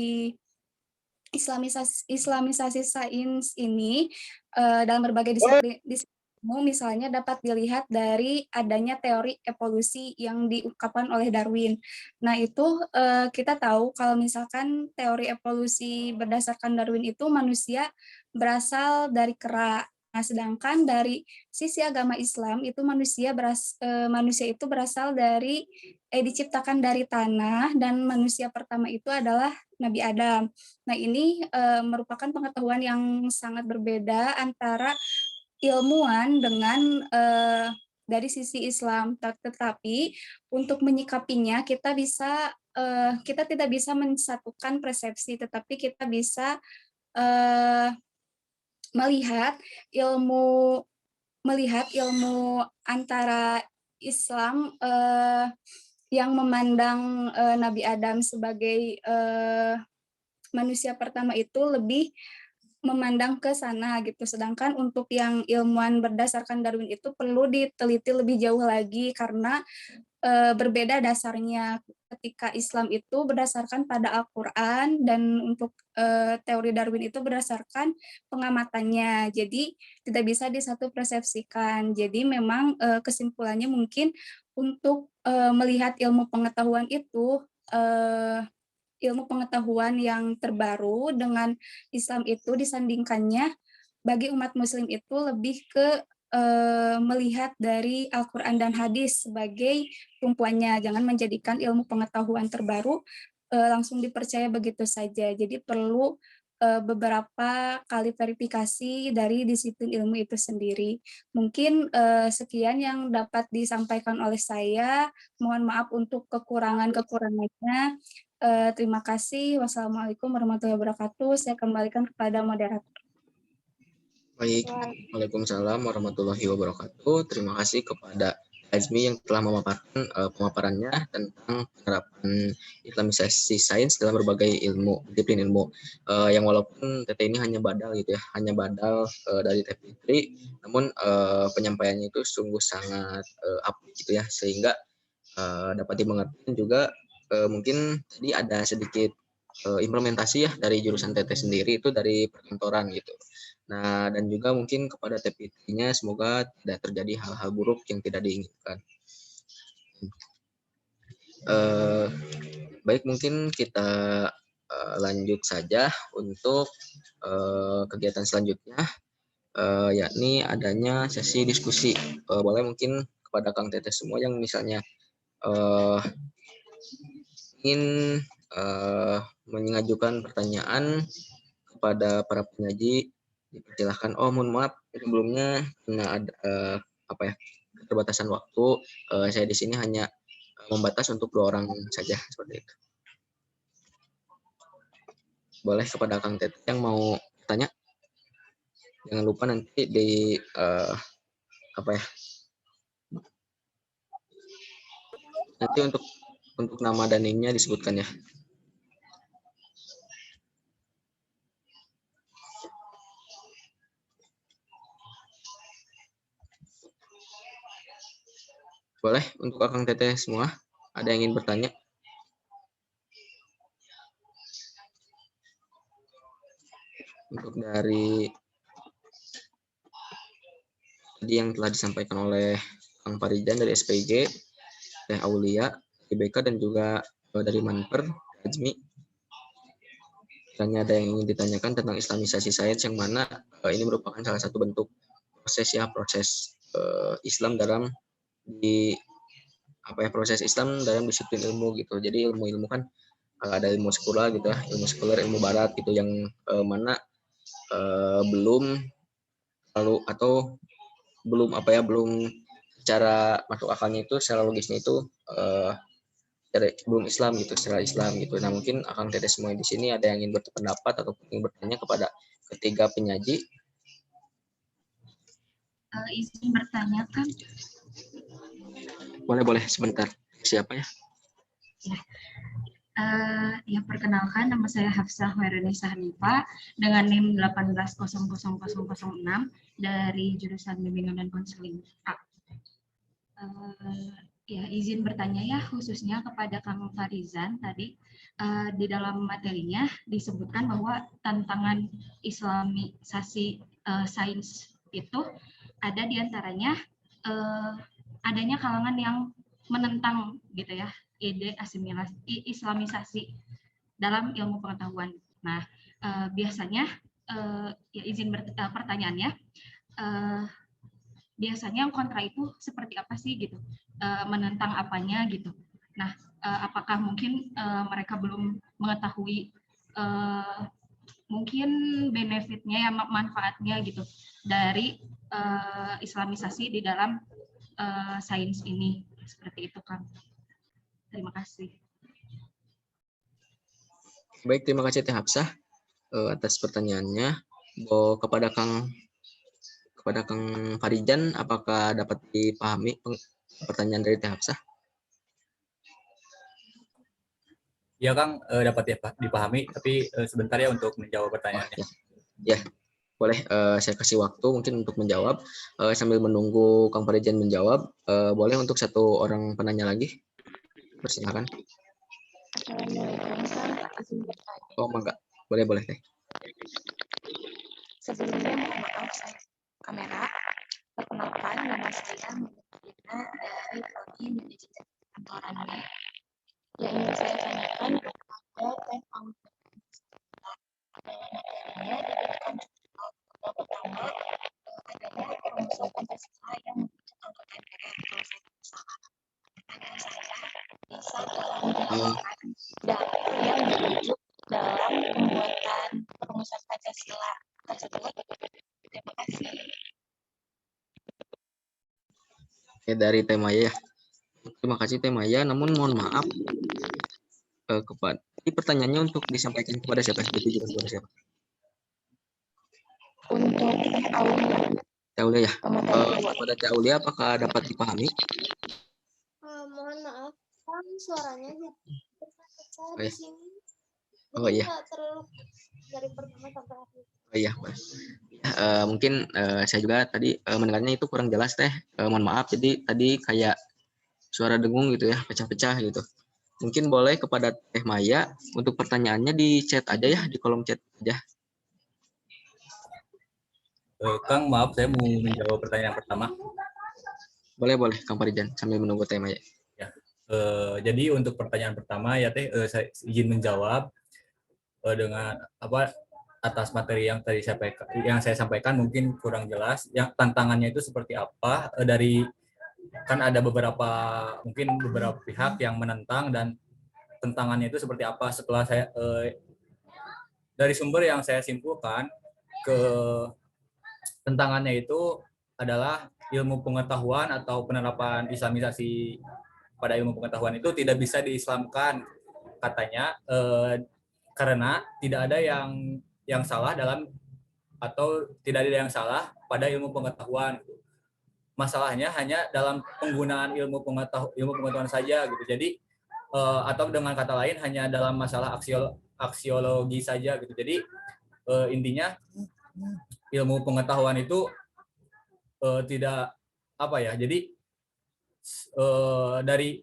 Islamisasi sains ini dalam berbagai disiplin misalnya dapat dilihat dari adanya teori evolusi yang diungkapkan oleh Darwin. Nah, itu kita tahu kalau misalkan teori evolusi berdasarkan Darwin itu manusia berasal dari kera. Nah, sedangkan dari sisi agama Islam itu manusia itu berasal dari diciptakan dari tanah, dan manusia pertama itu adalah Nabi Adam. Nah, ini merupakan pengetahuan yang sangat berbeda antara ilmuwan dengan dari sisi Islam. Tetapi untuk menyikapinya kita tidak bisa mensatukan persepsi, tetapi kita bisa melihat ilmu antara Islam yang memandang Nabi Adam sebagai manusia pertama itu lebih memandang ke sana gitu. Sedangkan untuk yang ilmuwan berdasarkan Darwin itu perlu diteliti lebih jauh lagi karena berbeda dasarnya. Ketika Islam itu berdasarkan pada Al-Quran, dan untuk teori Darwin itu berdasarkan pengamatannya. Jadi tidak bisa disatu persepsikan. Jadi memang kesimpulannya mungkin untuk melihat ilmu pengetahuan itu, ilmu pengetahuan yang terbaru dengan Islam itu disandingkannya bagi umat muslim itu lebih ke melihat dari Al-Quran dan hadis sebagai tumpuannya. Jangan menjadikan ilmu pengetahuan terbaru langsung dipercaya begitu saja. Jadi perlu beberapa kali verifikasi dari disiplin ilmu itu sendiri. Mungkin sekian yang dapat disampaikan oleh saya. Mohon maaf untuk kekurangan-kekurangannya. Terima kasih. Wassalamualaikum warahmatullahi wabarakatuh. Saya kembalikan kepada moderator. Baik, Waalaikumsalam warahmatullahi wabarakatuh. Terima kasih kepada Azmi yang telah memaparkan pemaparannya tentang penerapan Islamisasi sains dalam berbagai disiplin ilmu. Yang walaupun TT ini hanya badal gitu ya, hanya badal dari Teh Fitri, namun penyampaiannya itu sungguh sangat apik gitu ya, sehingga dapat dimengerti juga. Mungkin tadi ada sedikit implementasi ya dari jurusan TT sendiri itu dari perkantoran gitu. Nah, dan juga mungkin kepada TPT-nya semoga tidak terjadi hal-hal buruk yang tidak diinginkan. Baik, mungkin kita lanjut saja untuk kegiatan selanjutnya, yakni adanya sesi diskusi. Boleh mungkin kepada Kang Teteh semua yang misalnya ingin mengajukan pertanyaan kepada para penyaji, dipersilahkan. Oh, mohon maaf sebelumnya karena ada keterbatasan waktu, saya di sini hanya membatas untuk 2 orang saja seperti itu. Boleh kepada Kang Tet yang mau tanya, jangan lupa nanti di nanti untuk nama dan NIM-nya disebutkan ya. Boleh untuk Akang Teteh semua, ada yang ingin bertanya? Untuk dari tadi yang telah disampaikan oleh Kang Farijan dari SPG, Teh Aulia, IBK, dan juga dari Manper, Azmi. Misalnya ada yang ingin ditanyakan tentang Islamisasi sains, yang mana ini merupakan salah satu bentuk proses Islam dalam proses Islam dalam disiplin ilmu gitu. Jadi ilmu kan ada ilmu sekuler gitu ya, ilmu sekuler, ilmu barat gitu, yang mana belum secara masuk akalnya itu, secara logisnya itu belum Islam gitu, secara Islam gitu. Nah, mungkin Akang Teteh semua di sini ada yang ingin berpendapat atau ingin bertanya kepada ketiga penyaji. Izin bertanya kan? Boleh sebentar. Siapa ya? Ya, perkenalkan, nama saya Hafsah Hoirunisa Hanifah dengan NIM 1800006 dari jurusan Bimbingan dan Konseling A. Ya, izin bertanya ya, khususnya kepada Kang Farizan tadi, di dalam materinya disebutkan bahwa tantangan Islamisasi sains itu ada diantaranya adanya kalangan yang menentang gitu ya ide asimilasi Islamisasi dalam ilmu pengetahuan. Nah, biasanya ya izin pertanyaannya, biasanya yang kontra itu seperti apa sih gitu, menentang apanya gitu. Nah, apakah mungkin mereka belum mengetahui mungkin benefitnya ya, manfaatnya gitu dari Islamisasi di dalam sains ini, seperti itu kan. Terima kasih. Baik, terima kasih Teh Hafsah atas pertanyaannya. Kepada Kang Farijan, apakah dapat dipahami pertanyaan dari Teh Hafsah? Ya Kang, dapat dipahami, tapi sebentar ya untuk menjawab pertanyaannya. Ya, boleh saya kasih waktu mungkin untuk menjawab. Sambil menunggu Kang Farijan menjawab, boleh untuk 1 orang penanya lagi? Persilakan. Oh, enggak. Boleh Teh. Sebelumnya mohon maaf, saya kamera. Perkenalkan, nama saya Mudina dari Prodi Manajemen Kantoran. Yang ingin saya tanyakan kepada Teh Aulia. Materinya diberikan yang pertama adanya perumusan Pancasila yang membentuk anggota MPR. Kalau saya tidak salah, pertanyaan saya, bisa tolong dijelaskan dapur yang dirujuk dalam pembuatan perumusan Pancasila tersebut. Terima kasih. Oke, dari Teh Maya. Terima kasih Teh Maya, namun mohon maaf ini pertanyaannya untuk disampaikan kepada siapa? Kepada siapa? Untuk Teh Aulia. Teh Aulia ya. Kepada Teh Aulia, apakah dapat dipahami? suaranya jadi pecah Oh, di iya. sini. Oh, Jadi iya. nggak terlalu dari pertama sampai akhir. Oh iya, Pak. Mungkin saya juga tadi mendengarnya itu kurang jelas teh. Mohon maaf. Jadi tadi kayak suara dengung gitu ya, pecah-pecah gitu. Mungkin boleh kepada Teh Maya untuk pertanyaannya di chat aja ya, di kolom chat aja. Kang, maaf saya mau menjawab pertanyaan pertama. Boleh, Kang Farijan, sambil menunggu Teh Maya. Ya. Jadi untuk pertanyaan pertama ya Teh, saya izin menjawab dengan apa atas materi yang tadi saya sampaikan mungkin kurang jelas. Yang tantangannya itu seperti apa dari kan ada beberapa pihak yang menentang dan tentangannya itu seperti apa. Setelah saya dari sumber yang saya simpulkan ke tentangannya itu adalah ilmu pengetahuan atau penerapan islamisasi pada ilmu pengetahuan itu tidak bisa diislamkan katanya karena tidak ada yang salah dalam atau tidak ada yang salah pada ilmu pengetahuan. Masalahnya hanya dalam penggunaan ilmu pengetahuan saja gitu. Jadi atau dengan kata lain hanya dalam masalah aksiologi saja gitu. Jadi intinya ilmu pengetahuan itu tidak apa ya. Jadi dari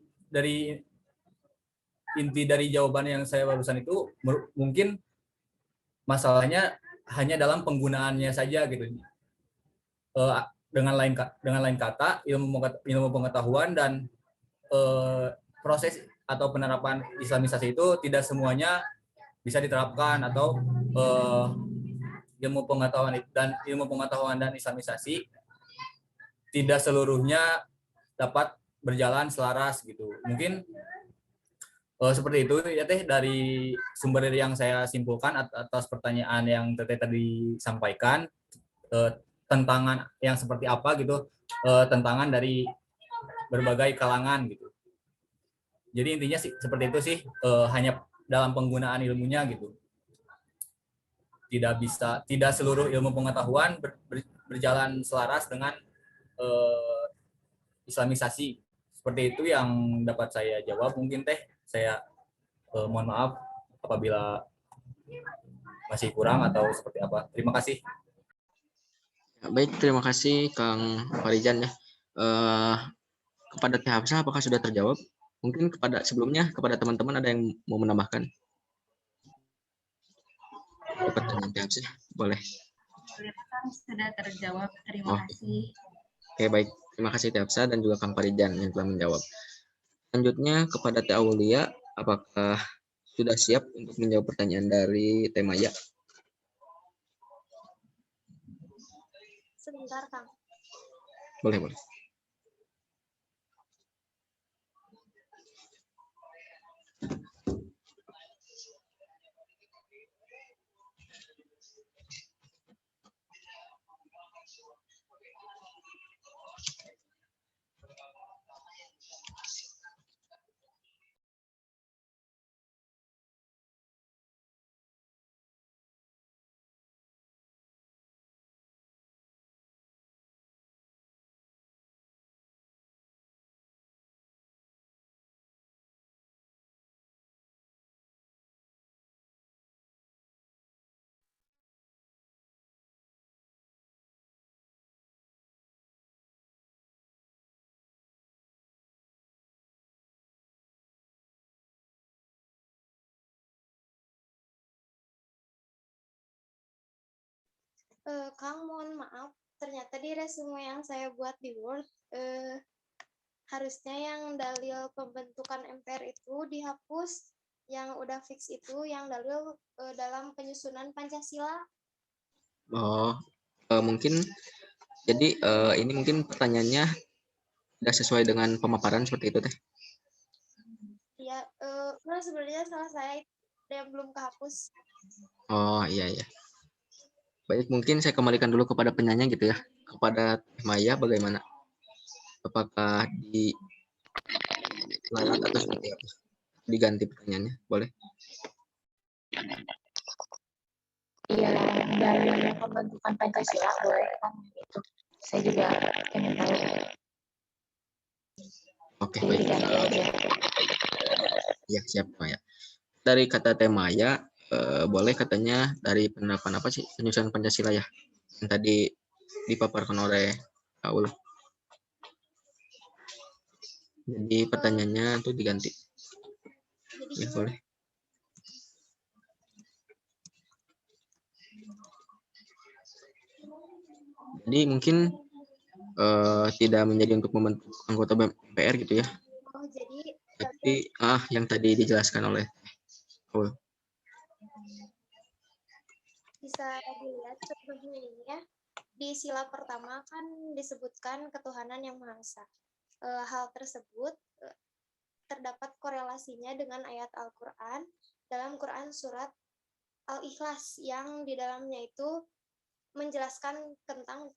inti dari jawaban yang saya barusan itu mungkin masalahnya hanya dalam penggunaannya saja gitu. Dengan lain kata ilmu pengetahuan dan proses atau penerapan islamisasi itu tidak semuanya bisa diterapkan atau ilmu pengetahuan dan islamisasi tidak seluruhnya dapat berjalan selaras gitu. Mungkin seperti itu ya Teh dari sumber yang saya simpulkan atas pertanyaan yang Teteh tadi sampaikan. Tentangan yang seperti apa gitu, tentangan dari berbagai kalangan gitu. Jadi intinya sih seperti itu sih, hanya dalam penggunaan ilmunya gitu. Tidak seluruh ilmu pengetahuan berjalan selaras dengan islamisasi. Seperti itu yang dapat saya jawab. Mungkin Teh saya mohon maaf apabila masih kurang atau seperti apa. Terima kasih. Baik, terima kasih Kang Farijan ya. Kepada Teh Hafsah apakah sudah terjawab? Mungkin sebelumnya kepada teman-teman ada yang mau menambahkan? Pertanyaan Teh Hafsah, boleh. Sudah terjawab, terima kasih. Oke, baik. Terima kasih Teh Hafsah dan juga Kang Farijan yang telah menjawab. Selanjutnya kepada Teh Aulia, apakah sudah siap untuk menjawab pertanyaan dari Teh Maya? Sebentar, Kang. Boleh. Kang, mohon maaf, ternyata di resume yang saya buat di Word, harusnya yang dalil pembentukan MPR itu dihapus, yang udah fix itu yang dalil dalam penyusunan Pancasila. Mungkin jadi ini mungkin pertanyaannya tidak sesuai dengan pemaparan seperti itu Teh. Ya, sebenarnya salah saya yang belum kehapus. Oh iya. Baik, mungkin saya kembalikan dulu kepada penyanyi gitu ya. Kepada Maya bagaimana? Apakah dilarang atau seperti apa? Diganti pertanyaannya, boleh? Iya, dari pembentukan Pancasila boleh kan itu. Saya juga ingin tahu. Oke, baik. Ya, siapa ya? Dari kata temaya, boleh katanya dari penerapan apa sih penyusunan Pancasila ya? Yang tadi dipaparkan oleh Aul. Jadi pertanyaannya tuh diganti. Ya, boleh. Jadi mungkin tidak menjadi untuk membentuk anggota MPR gitu ya. Oh, jadi Tapi yang tadi dijelaskan oleh Aul. bisa dilihat contohnya ini ya. Di sila pertama kan disebutkan ketuhanan yang Maha Esa. Hal tersebut terdapat korelasinya dengan ayat Al-Quran dalam Quran surat Al-Ikhlas yang di dalamnya itu menjelaskan tentang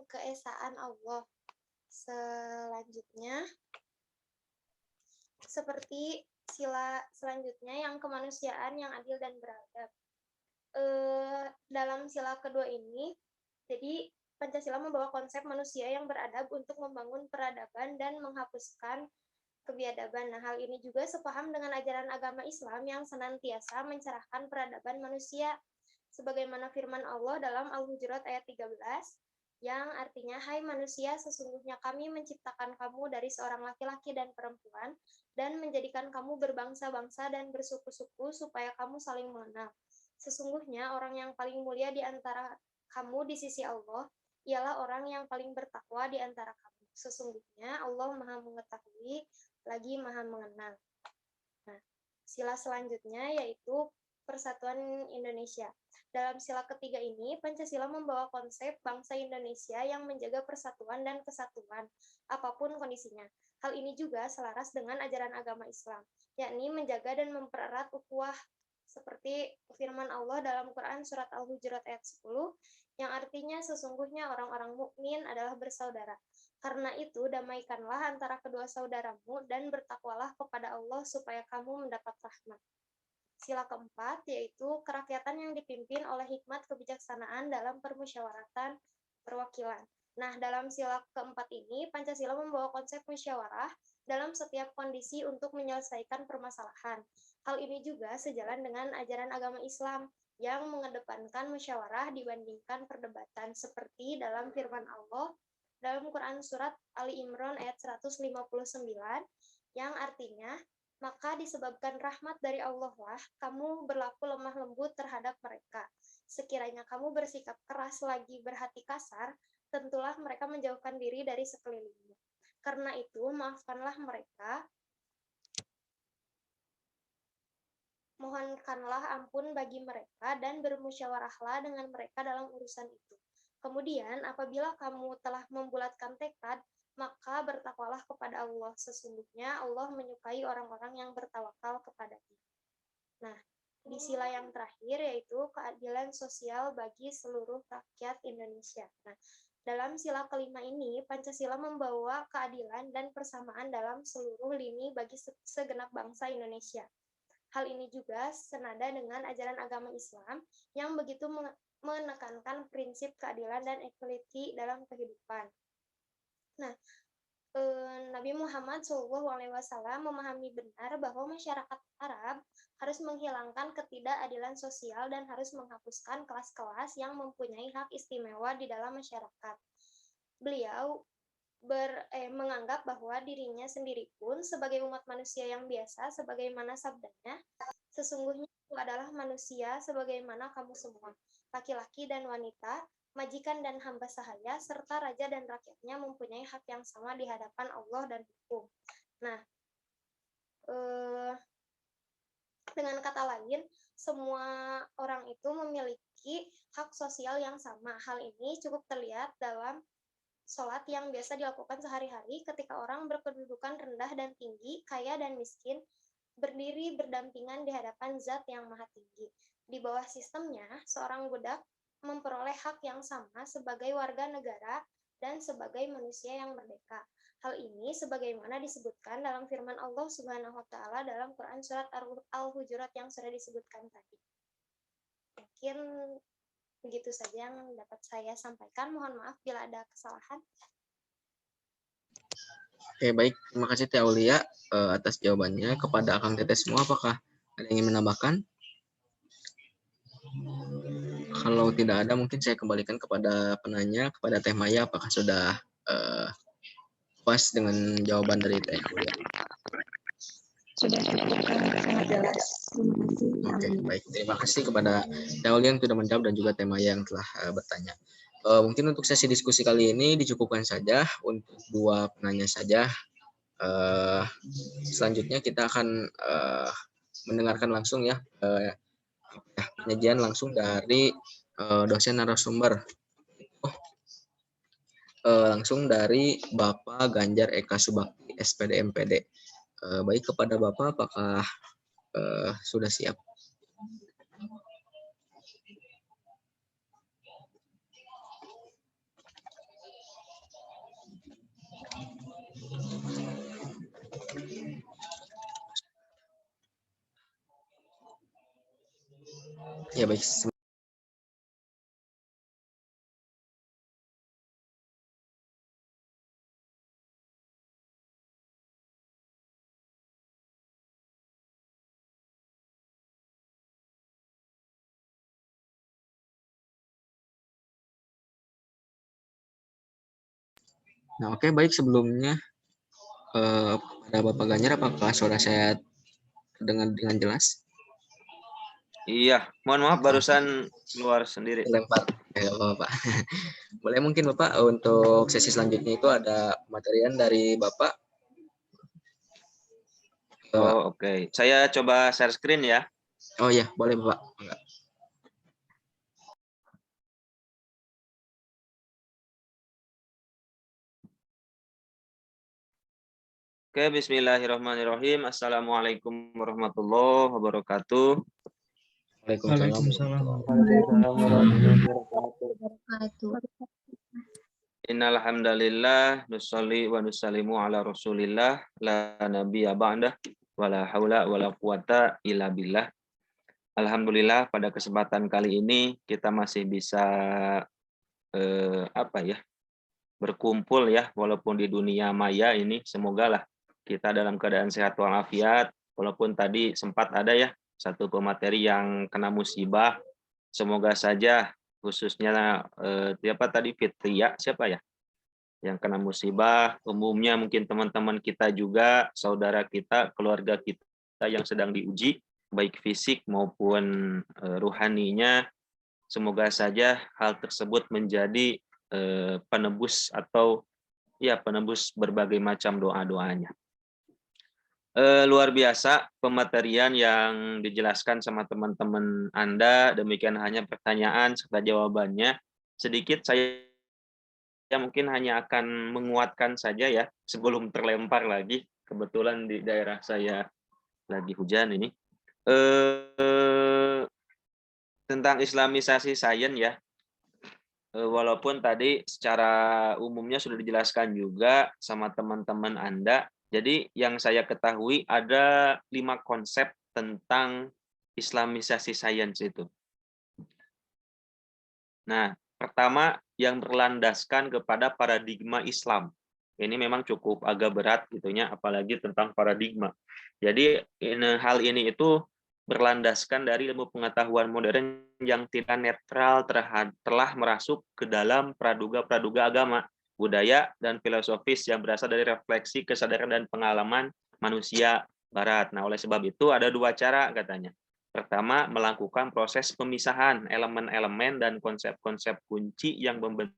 keesaan Allah. Selanjutnya, seperti sila selanjutnya yang kemanusiaan yang adil dan beradab. Dalam sila kedua ini, jadi Pancasila membawa konsep manusia yang beradab untuk membangun peradaban dan menghapuskan kebiadaban. Nah, hal ini juga sepaham dengan ajaran agama Islam yang senantiasa mencerahkan peradaban manusia. Sebagaimana firman Allah dalam Al-Hujurat ayat 13, yang artinya, hai manusia, sesungguhnya kami menciptakan kamu dari seorang laki-laki dan perempuan, dan menjadikan kamu berbangsa-bangsa dan bersuku-suku supaya kamu saling mengenal. Sesungguhnya orang yang paling mulia di antara kamu di sisi Allah, ialah orang yang paling bertakwa di antara kamu. Sesungguhnya Allah Maha Mengetahui lagi Maha Mengenal. Nah, sila selanjutnya yaitu Persatuan Indonesia. Dalam sila ketiga ini, Pancasila membawa konsep bangsa Indonesia yang menjaga persatuan dan kesatuan, apapun kondisinya. Hal ini juga selaras dengan ajaran agama Islam, yakni menjaga dan mempererat ukhuwah, seperti firman Allah dalam Quran surat Al-Hujurat ayat 10, yang artinya sesungguhnya orang-orang mukmin adalah bersaudara. Karena itu, damaikanlah antara kedua saudaramu dan bertakwalah kepada Allah supaya kamu mendapat rahmat. Sila keempat, yaitu kerakyatan yang dipimpin oleh hikmat kebijaksanaan dalam permusyawaratan perwakilan. Nah, dalam sila keempat ini, Pancasila membawa konsep musyawarah dalam setiap kondisi untuk menyelesaikan permasalahan. Hal ini juga sejalan dengan ajaran agama Islam yang mengedepankan musyawarah dibandingkan perdebatan, seperti dalam firman Allah dalam Quran surat Ali Imran ayat 159, yang artinya, maka disebabkan rahmat dari Allah lah kamu berlaku lemah lembut terhadap mereka. Sekiranya kamu bersikap keras lagi berhati kasar, tentulah mereka menjauhkan diri dari sekelilingmu. Karena itu, maafkanlah mereka, mohonkanlah ampun bagi mereka, dan bermusyawarahlah dengan mereka dalam urusan itu. Kemudian, apabila kamu telah membulatkan tekad, maka bertakwalah kepada Allah. Sesungguhnya Allah menyukai orang-orang yang bertawakal kepada-Nya. Nah, di sila yang terakhir yaitu keadilan sosial bagi seluruh rakyat Indonesia. Nah, dalam sila kelima ini, Pancasila membawa keadilan dan persamaan dalam seluruh lini bagi segenap bangsa Indonesia. Hal ini juga senada dengan ajaran agama Islam yang begitu menekankan prinsip keadilan dan equality dalam kehidupan. Nah, Nabi Muhammad SAW memahami benar bahwa masyarakat Arab harus menghilangkan ketidakadilan sosial dan harus menghapuskan kelas-kelas yang mempunyai hak istimewa di dalam masyarakat. Beliau menganggap bahwa dirinya sendiri pun sebagai umat manusia yang biasa, sebagaimana sabdanya, sesungguhnya itu adalah manusia sebagaimana kamu semua, laki-laki dan wanita, majikan dan hamba sahaya, serta raja dan rakyatnya mempunyai hak yang sama di hadapan Allah dan hukum. Nah, dengan kata lain, semua orang itu memiliki hak sosial yang sama. Hal ini cukup terlihat dalam sholat yang biasa dilakukan sehari-hari ketika orang berkedudukan rendah dan tinggi, kaya dan miskin, berdiri berdampingan di hadapan Zat yang Maha Tinggi. Di bawah sistemnya, seorang budak memperoleh hak yang sama sebagai warga negara dan sebagai manusia yang merdeka. Hal ini sebagaimana disebutkan dalam firman Allah Subhanahu wa taala dalam Quran surat Al-Hujurat yang sudah disebutkan tadi. Mungkin begitu saja yang dapat saya sampaikan. Mohon maaf bila ada kesalahan. Oke, baik. Terima kasih Teh Aulia atas jawabannya. Kepada Akang Teteh semua, apakah ada yang ingin menambahkan? Kalau tidak ada, mungkin saya kembalikan kepada penanya, kepada Teh Maya, apakah sudah puas dengan jawaban dari Teh Aulia? Sudah sangat jelas. Terima kasih. Oke, baik. Terima kasih kepada Teh Aulia yang sudah menjawab dan juga Teh Maya yang telah bertanya. Mungkin untuk sesi diskusi kali ini dicukupkan saja untuk 2 penanya saja. Selanjutnya kita akan mendengarkan langsung ya penyajian langsung dari dosen narasumber. Langsung dari Bapak Ganjar Eka Subakti, SPD MPD. Baik, kepada Bapak, apakah sudah siap? Ya, baik. Nah, oke, baik. Sebelumnya pada Bapak Ganjar, apakah suara saya dengan jelas? Iya, mohon maaf barusan keluar sendiri. Lempar, ya Bapak. Boleh mungkin Bapak untuk sesi selanjutnya itu ada materian dari Bapak. Oh, oke. Saya coba share screen ya. Oh ya, boleh Bapak. Enggak. Oke, bismillahirrahmanirrahim. Assalamualaikum warahmatullahi wabarakatuh. Waalaikumsalam. Innal hamdalillah nusolli wa nusallimu ala Rasulillah la nabiyya ba'dah wala haula wala quwata illa billah. Alhamdulillah pada kesempatan kali ini kita masih bisa berkumpul ya walaupun di dunia maya ini, semoga lah kita dalam keadaan sehat walafiat, walaupun tadi sempat ada ya satu pemateri yang kena musibah. Semoga saja khususnya Fitria siapa ya yang kena musibah, umumnya mungkin teman-teman kita juga, saudara kita, keluarga kita yang sedang diuji baik fisik maupun ruhaninya. Semoga saja hal tersebut menjadi penebus atau ya penebus berbagai macam doa-doanya. Luar biasa pematerian yang dijelaskan sama teman-teman Anda. Demikian hanya pertanyaan serta jawabannya. Sedikit saya mungkin hanya akan menguatkan saja ya sebelum terlempar lagi. Kebetulan di daerah saya lagi hujan ini. Tentang islamisasi sains ya. Walaupun tadi secara umumnya sudah dijelaskan juga sama teman-teman Anda. Jadi yang saya ketahui ada 5 konsep tentang islamisasi sains itu. Nah, pertama yang berlandaskan kepada paradigma Islam. Ini memang cukup agak berat gitunya, apalagi tentang paradigma. Jadi hal ini itu berlandaskan dari ilmu pengetahuan modern yang tidak netral telah merasuk ke dalam praduga-praduga agama, budaya, dan filosofis yang berasal dari refleksi kesadaran dan pengalaman manusia barat. Nah, oleh sebab itu ada 2 cara katanya. Pertama, melakukan proses pemisahan elemen-elemen dan konsep-konsep kunci yang membentuk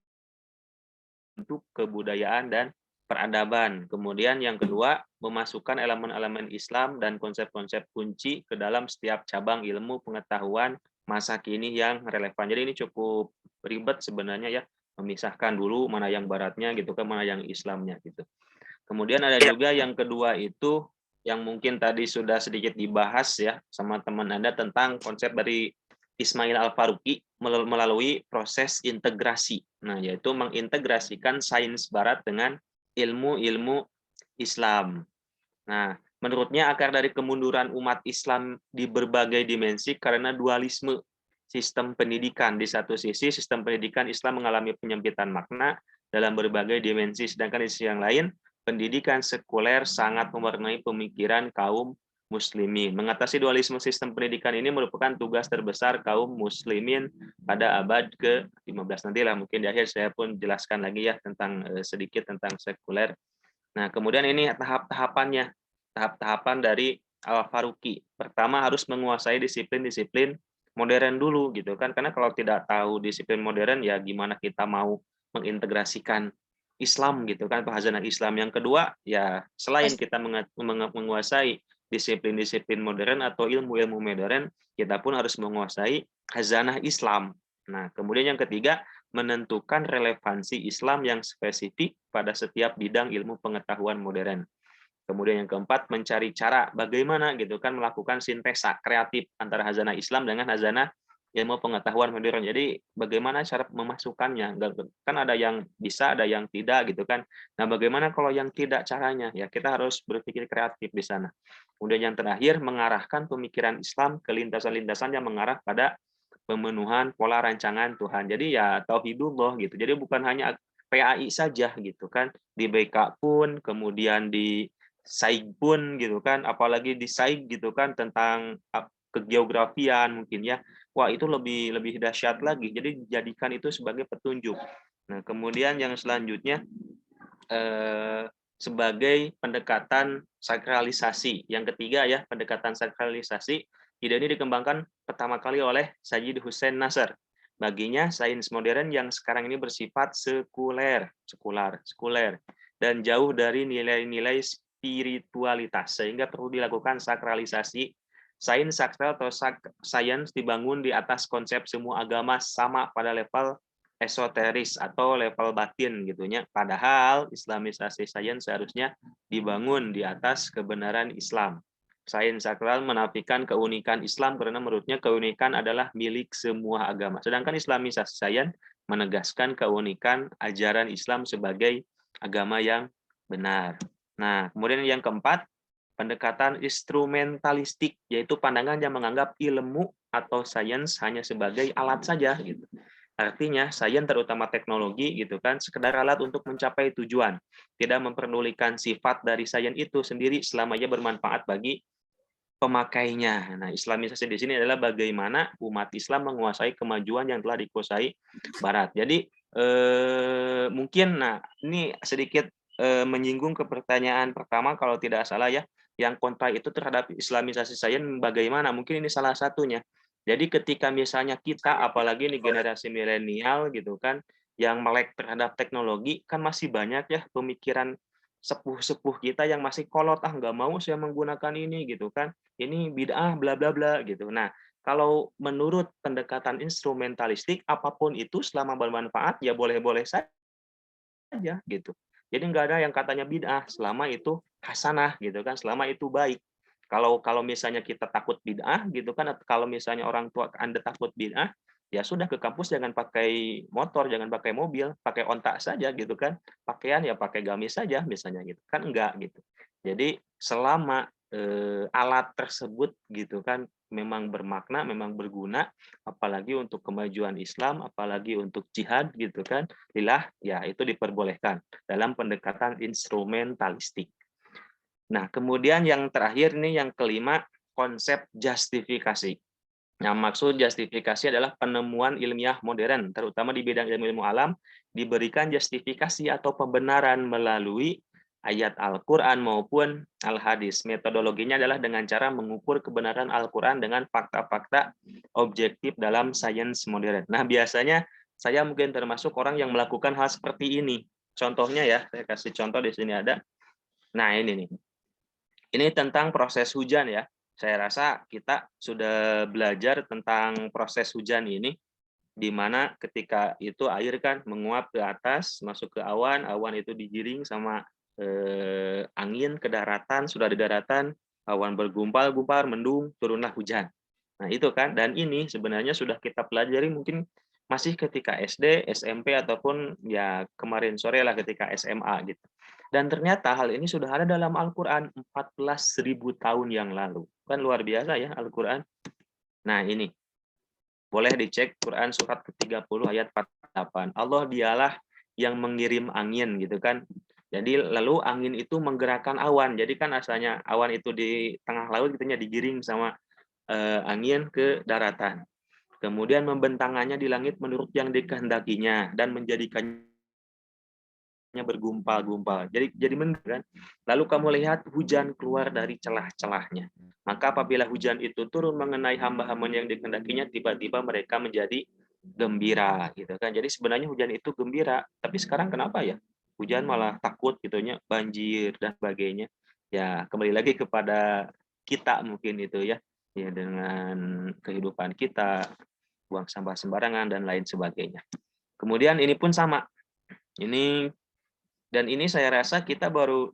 kebudayaan dan peradaban. Kemudian yang kedua, memasukkan elemen-elemen Islam dan konsep-konsep kunci ke dalam setiap cabang ilmu pengetahuan masa kini yang relevan. Jadi ini cukup ribet sebenarnya ya, memisahkan dulu mana yang baratnya gitu kan, mana yang Islamnya gitu. Kemudian ada juga yang kedua itu yang mungkin tadi sudah sedikit dibahas ya sama teman Anda tentang konsep dari Ismail Al-Faruqi melalui proses integrasi. Nah, yaitu mengintegrasikan sains barat dengan ilmu-ilmu Islam. Nah, menurutnya akar dari kemunduran umat Islam di berbagai dimensi karena dualisme sistem pendidikan. Di satu sisi, sistem pendidikan Islam mengalami penyempitan makna dalam berbagai dimensi, sedangkan di sisi yang lain, pendidikan sekuler sangat mewarnai pemikiran kaum muslimin. Mengatasi dualisme sistem pendidikan ini merupakan tugas terbesar kaum muslimin pada abad ke-15. Nantilah mungkin di akhir saya pun jelaskan lagi ya tentang sedikit tentang sekuler. Nah, kemudian ini tahap-tahapannya. Tahap-tahapan dari Al-Faruqi. Pertama harus menguasai disiplin-disiplin modern dulu gitu kan. Karena kalau tidak tahu disiplin modern ya gimana kita mau mengintegrasikan Islam gitu kan, bahasa Islam. Yang kedua ya selain kita menguasai disiplin-disiplin modern atau ilmu-ilmu modern, kita pun harus menguasai khazanah Islam. Nah, kemudian yang ketiga, menentukan relevansi Islam yang spesifik pada setiap bidang ilmu pengetahuan modern. Kemudian yang keempat, mencari cara bagaimana gitu kan melakukan sintesa kreatif antara khazanah Islam dengan khazanah ilmu pengetahuan modern. Jadi bagaimana cara memasukkannya? Kan ada yang bisa, ada yang tidak gitu kan. Nah, bagaimana kalau yang tidak caranya? Ya kita harus berpikir kreatif di sana. Kemudian yang terakhir, mengarahkan pemikiran Islam ke lintasan-lintasan yang mengarah pada pemenuhan pola rancangan Tuhan. Jadi ya tauhidullah gitu. Jadi bukan hanya PAI saja gitu kan. Di BK pun, kemudian di SAIG pun gitu kan, apalagi di SAIG gitu kan tentang kegeografian mungkin ya. Wah, itu lebih dahsyat lagi. Jadi jadikan itu sebagai petunjuk. Nah, kemudian yang selanjutnya sebagai pendekatan sakralisasi. Yang ketiga ya, pendekatan sakralisasi. Ide ini dikembangkan pertama kali oleh Sayyid Hussein Nasr. Baginya sains modern yang sekarang ini bersifat sekuler dan jauh dari nilai-nilai spiritualitas, sehingga perlu dilakukan sakralisasi. Sains sakral atau sains dibangun di atas konsep semua agama sama pada level esoteris atau level batin gitunya. Padahal islamisasi sains seharusnya dibangun di atas kebenaran Islam. Sains sakral menafikan keunikan Islam karena menurutnya keunikan adalah milik semua agama. Sedangkan islamisasi sains menegaskan keunikan ajaran Islam sebagai agama yang benar. Nah, kemudian yang keempat, pendekatan instrumentalistik, yaitu pandangan yang menganggap ilmu atau sains hanya sebagai alat saja gitu. Artinya sains terutama teknologi gitu kan sekedar alat untuk mencapai tujuan, tidak memperdulikan sifat dari sains itu sendiri selama ia bermanfaat bagi pemakainya. Nah, islamisasi di sini adalah bagaimana umat Islam menguasai kemajuan yang telah dikuasai Barat. Jadi mungkin ini sedikit menyinggung ke pertanyaan pertama kalau tidak salah ya, yang kontra itu terhadap islamisasi sains bagaimana? Mungkin ini salah satunya. Jadi ketika misalnya kita, apalagi nih generasi milenial gitu kan, yang melek terhadap teknologi, kan masih banyak ya pemikiran sepuh-sepuh kita yang masih kolot, nggak mau saya menggunakan ini gitu kan, ini bid'ah bla bla bla gitu. Nah, kalau menurut pendekatan instrumentalistik, apapun itu selama bermanfaat ya boleh-boleh saja gitu. Jadi nggak ada yang katanya bid'ah selama itu hasanah gitu kan, selama itu baik. Kalau misalnya kita takut bid'ah gitu kan, kalau misalnya orang tua Anda takut bid'ah, ya sudah ke kampus jangan pakai motor, jangan pakai mobil, pakai ontak saja gitu kan. Pakaian ya pakai gamis saja misalnya gitu kan, enggak gitu. Jadi selama alat tersebut gitu kan memang bermakna, memang berguna, apalagi untuk kemajuan Islam, apalagi untuk jihad gitu kan, lillah ya itu diperbolehkan dalam pendekatan instrumentalistik. Nah, kemudian yang terakhir nih yang kelima, konsep justifikasi. Nah, maksud justifikasi adalah penemuan ilmiah modern, terutama di bidang ilmu alam, diberikan justifikasi atau pembenaran melalui ayat Al-Quran maupun Al-Hadis. Metodologinya adalah dengan cara mengukur kebenaran Al-Quran dengan fakta-fakta objektif dalam sains modern. Nah, biasanya saya mungkin termasuk orang yang melakukan hal seperti ini. Contohnya ya, saya kasih contoh di sini ada. Nah, ini nih. Ini tentang proses hujan ya. Saya rasa kita sudah belajar tentang proses hujan ini, di mana ketika itu air kan menguap ke atas, masuk ke awan, awan itu digiring sama angin ke daratan, sudah di daratan, awan bergumpal-gumpal, mendung, turunlah hujan. Nah itu kan, dan ini sebenarnya sudah kita pelajari mungkin masih ketika SD, SMP, ataupun ya kemarin sore lah ketika SMA gitu. Dan ternyata hal ini sudah ada dalam Al-Quran 14.000 tahun yang lalu. Kan luar biasa ya Al-Quran. Nah ini, boleh dicek Quran surat ke-30 ayat 48. Allah dialah yang mengirim angin gitu kan. Jadi lalu angin itu menggerakkan awan. Jadi kan asalnya awan itu di tengah laut gitu ya, digiring sama angin ke daratan. Kemudian membentangannya di langit menurut yang dikehendakinya dan menjadikannya bergumpal-gumpal. Jadi benar kan? Lalu kamu lihat hujan keluar dari celah-celahnya. Maka apabila hujan itu turun mengenai hamba-hambanya yang dikehendakinya, tiba-tiba mereka menjadi gembira gitu kan. Jadi sebenarnya hujan itu gembira, tapi sekarang kenapa ya? Hujan malah takut gitunya, banjir dan sebagainya. Ya, kembali lagi kepada kita mungkin itu ya. Ya dengan kehidupan kita, buang sampah sembarangan dan lain sebagainya. Kemudian ini pun sama. Ini saya rasa kita baru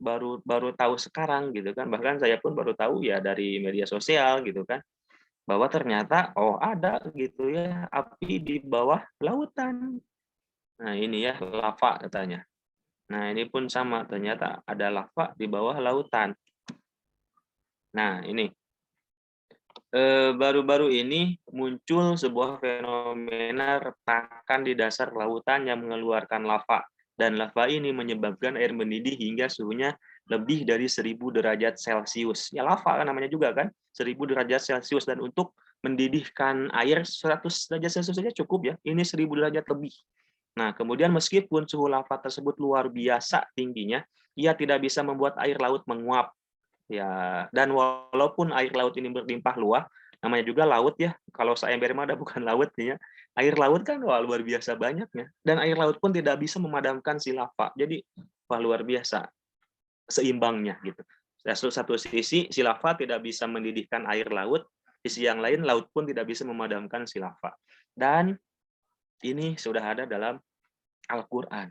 tahu sekarang gitu kan. Bahkan saya pun baru tahu ya dari media sosial gitu kan, bahwa ternyata ada gitu ya api di bawah lautan. Nah, ini ya lava katanya. Nah, ini pun sama, ternyata ada lava di bawah lautan. Nah, ini baru-baru ini muncul sebuah fenomena retakan di dasar lautan yang mengeluarkan lava. Dan lava ini menyebabkan air mendidih hingga suhunya lebih dari 1000 derajat Celcius. Ya lava kan namanya juga kan, 1000 derajat Celcius. Dan untuk mendidihkan air 100 derajat Celcius saja cukup ya, ini 1000 derajat lebih. Nah, kemudian meskipun suhu lava tersebut luar biasa tingginya, ia tidak bisa membuat air laut menguap. Ya, dan walaupun air laut ini berlimpah luas, namanya juga laut ya. Kalau saya bermada bukan laut ya. Air laut kan luar biasa banyaknya. Dan air laut pun tidak bisa memadamkan si lava. Jadi luar biasa seimbangnya gitu. Satu sisi si lava tidak bisa mendidihkan air laut, sisi yang lain laut pun tidak bisa memadamkan si lava. Dan ini sudah ada dalam Al-Qur'an.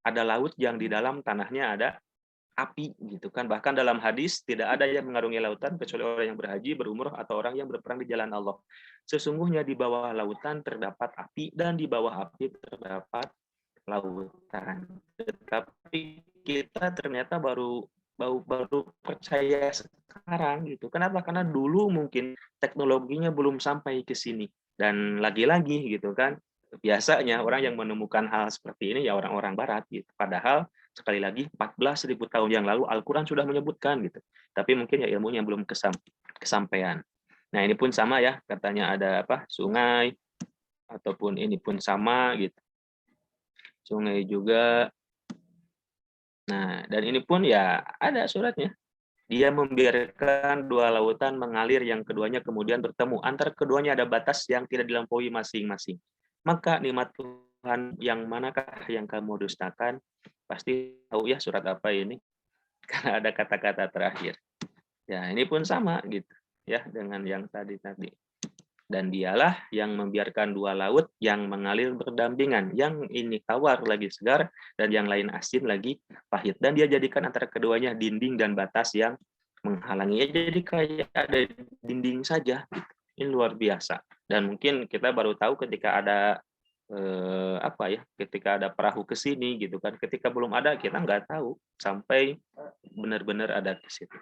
Ada laut yang di dalam tanahnya ada api gitu kan. Bahkan dalam hadis tidak ada yang mengarungi lautan kecuali orang yang berhaji, berumrah atau orang yang berperang di jalan Allah. Sesungguhnya di bawah lautan terdapat api dan di bawah api terdapat lautan. Tetapi kita ternyata baru percaya sekarang gitu. Kenapa? Karena dulu mungkin teknologinya belum sampai ke sini. Dan lagi-lagi gitu kan, biasanya orang yang menemukan hal seperti ini ya orang-orang barat gitu. Padahal sekali lagi 14.000 tahun yang lalu Al-Qur'an sudah menyebutkan gitu. Tapi mungkin ya ilmunya belum kesampaian. Nah, ini pun sama ya, katanya ada sungai ataupun ini pun sama gitu. Sungai juga. Nah, dan ini pun ya ada suratnya. Dia membiarkan dua lautan mengalir yang keduanya kemudian bertemu. Antara keduanya ada batas yang tidak dilampaui masing-masing. Maka nikmat Tuhan yang manakah yang kamu dustakan? Pasti tahu ya surat apa ini. Karena ada kata-kata terakhir. Ya, ini pun sama gitu ya dengan yang tadi. Dan dialah yang membiarkan dua laut yang mengalir berdampingan. Yang ini tawar lagi segar dan yang lain asin lagi pahit. Dan dia jadikan antara keduanya dinding dan batas yang menghalanginya. Jadi kayak ada dinding saja. Ini luar biasa. Dan mungkin kita baru tahu ketika ada ketika ada perahu ke sini gitu kan. Ketika belum ada kita nggak tahu sampai benar-benar ada ke situ.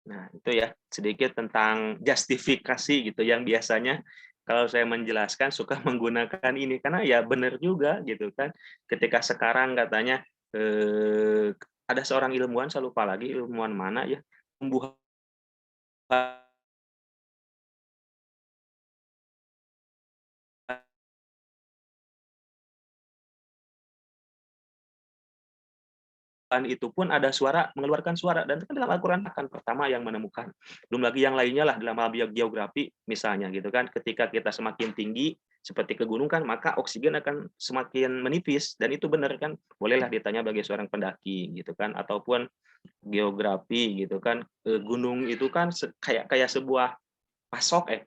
Nah, itu ya sedikit tentang justifikasi gitu yang biasanya kalau saya menjelaskan suka menggunakan ini karena ya benar juga gitu kan. Ketika sekarang katanya ada seorang ilmuwan, saya lupa lagi ilmuwan mana ya, tumbuhan itu pun ada suara, mengeluarkan suara, dan itu dalam Al-Quran akan pertama yang menemukan. Belum lagi yang lainnya lah dalam hal geografi misalnya gitu kan, ketika kita semakin tinggi seperti ke gunung kan, maka oksigen akan semakin menipis, dan itu benar kan, bolehlah ditanya bagi seorang pendaki gitu kan, ataupun geografi gitu kan, gunung itu kan kayak sebuah pasak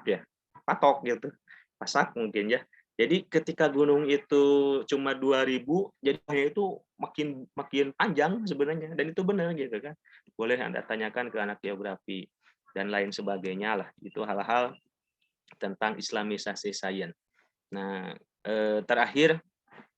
ya, patok gitu, pasak mungkin ya. Jadi ketika gunung itu cuma 2000, jadi itu makin panjang sebenarnya, dan itu benar gitu kan. Boleh Anda tanyakan ke anak geografi dan lain sebagainya lah. Itu hal-hal tentang islamisasi sains. Nah, terakhir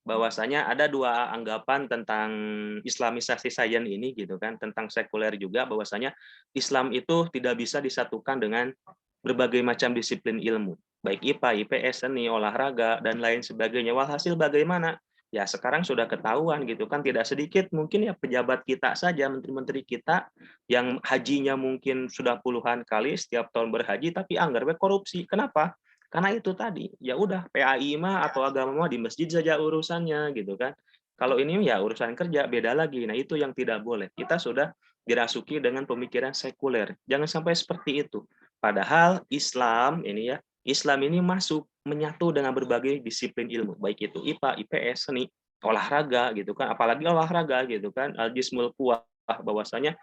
bahwasanya ada dua anggapan tentang islamisasi sains ini gitu kan, tentang sekuler juga, bahwasanya Islam itu tidak bisa disatukan dengan berbagai macam disiplin ilmu, baik IPA, IPS, seni, olahraga, dan lain sebagainya. Walhasil bagaimana Ya sekarang sudah ketahuan gitu kan, tidak sedikit mungkin ya pejabat kita saja, menteri-menteri kita yang hajinya mungkin sudah puluhan kali setiap tahun berhaji tapi anggarannya korupsi. Kenapa? Karena itu tadi, ya udah PAI mah atau agama mah di masjid saja urusannya gitu kan. Kalau ini ya urusan kerja beda lagi. Nah, itu yang tidak boleh. Kita sudah dirasuki dengan pemikiran sekuler. Jangan sampai seperti itu. Padahal Islam ini ya, Islam ini masuk menyatu dengan berbagai disiplin ilmu, baik itu IPA, IPS, seni, olahraga gitu kan, apalagi olahraga gitu kan, al-jismul quwwah, bahwasanya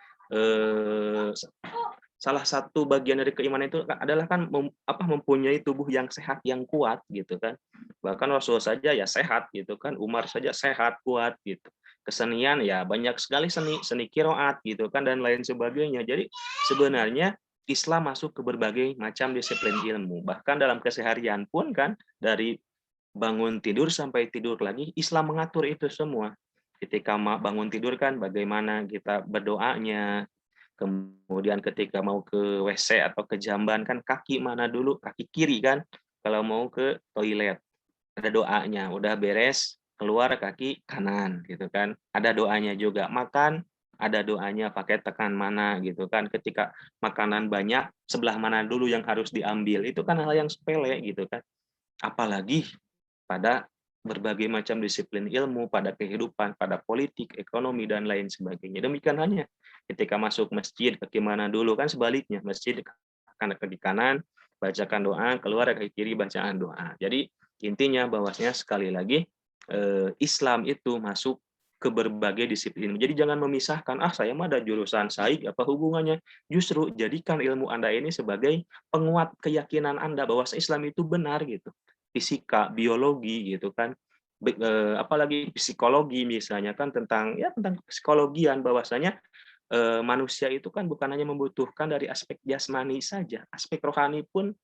salah satu bagian dari keimanan itu adalah kan mempunyai tubuh yang sehat, yang kuat gitu kan. Bahkan Rasul saja ya sehat gitu kan, Umar saja sehat, kuat gitu. Kesenian ya banyak sekali seni qiraat gitu kan dan lain sebagainya. Jadi sebenarnya Islam masuk ke berbagai macam disiplin ilmu. Bahkan dalam keseharian pun kan, dari bangun tidur sampai tidur lagi, Islam mengatur itu semua. Ketika bangun tidur kan bagaimana kita berdoanya, kemudian ketika mau ke WC atau ke jamban kan kaki mana dulu, kaki kiri kan, kalau mau ke toilet. Ada doanya, udah beres, keluar kaki kanan gitu kan. Ada doanya juga, makan ada doanya pakai tekan mana gitu kan, ketika makanan banyak sebelah mana dulu yang harus diambil, itu kan hal yang sepele gitu kan, apalagi pada berbagai macam disiplin ilmu, pada kehidupan, pada politik, ekonomi dan lain sebagainya. Demikian hanya ketika masuk masjid kaki mana dulu, kan sebaliknya, masjid akan kaki kanan bacakan doa, keluar kaki kiri bacaan doa. Jadi intinya bahwasanya sekali lagi Islam itu masuk ke berbagai disiplin. Jadi jangan memisahkan, saya mah ada jurusan saik, apa hubungannya? Justru jadikan ilmu Anda ini sebagai penguat keyakinan Anda bahwa Islam itu benar gitu. Fisika, biologi gitu kan. Apalagi psikologi misalnya kan tentang psikologian, bahwasanya manusia itu kan bukan hanya membutuhkan dari aspek jasmani saja, aspek rohani pun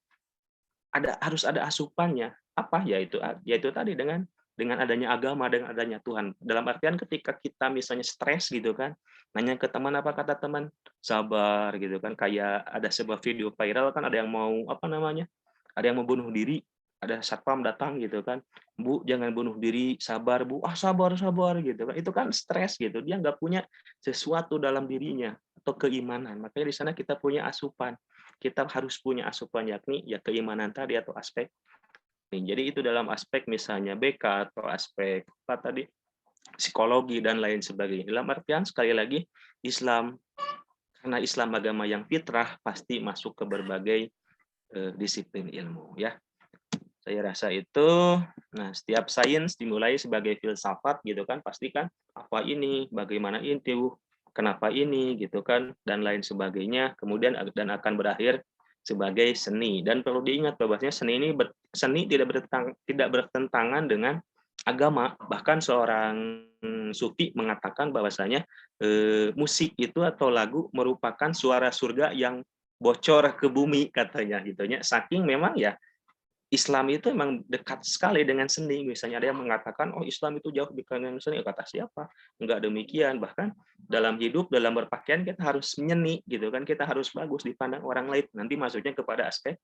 harus ada asupannya. Apa? Yaitu tadi dengan adanya agama, dengan adanya Tuhan. Dalam artian ketika kita misalnya stres gitu kan, nanya ke teman, apa kata teman? Sabar gitu kan. Kayak ada sebuah video viral kan, ada yang mau ada yang mau bunuh diri, ada satpam datang gitu kan, Bu jangan bunuh diri, sabar Bu, sabar gitu kan. Itu kan stres gitu, dia nggak punya sesuatu dalam dirinya atau keimanan. Makanya di sana kita punya asupan. Kita harus punya asupan, yakni ya keimanan tadi atau aspek. Jadi itu dalam aspek misalnya BK atau aspek psikologi dan lain sebagainya. Dalam artian sekali lagi Islam, karena Islam agama yang fitrah, pasti masuk ke berbagai disiplin ilmu ya. Saya rasa itu. Nah, setiap sains dimulai sebagai filsafat gitu kan, pastikan apa ini, bagaimana itu, kenapa ini gitu kan, dan lain sebagainya. Kemudian dan akan berakhir sebagai seni. Dan perlu diingat bahwasanya seni tidak bertentangan dengan agama. Bahkan seorang sufi mengatakan bahwasanya musik itu atau lagu merupakan suara surga yang bocor ke bumi katanya gitunya. Saking memang ya Islam itu memang dekat sekali dengan seni. Misalnya ada yang mengatakan, Islam itu jauh dengan seni. Kata siapa? Enggak demikian. Bahkan dalam hidup, dalam berpakaian kita harus nyeni gitu kan. Kita harus bagus dipandang orang lain. Nanti masuknya kepada aspek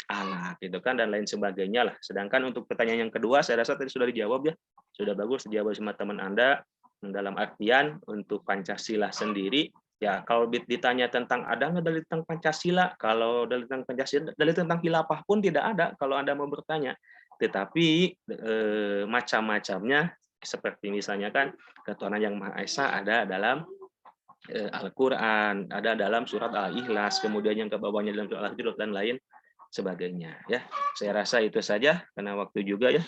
Allah gitu kan, dan lain sebagainya lah. Sedangkan untuk pertanyaan yang kedua, saya rasa tadi sudah dijawab ya. Sudah bagus dijawab sama teman Anda. Dalam artian untuk Pancasila sendiri, ya kalau ditanya tentang ada nggak dalil tentang Pancasila, kalau dalil tentang Pancasila, dalil tentang khilafah pun tidak ada kalau Anda mau bertanya. Tetapi macam-macamnya seperti misalnya kan ketuhanan yang Maha Esa ada dalam Al-Quran, ada dalam surat Al-Ikhlas, kemudian yang ke bawahnya dalam surat Al-Hijr dan lain sebagainya. Ya, saya rasa itu saja karena waktu juga ya.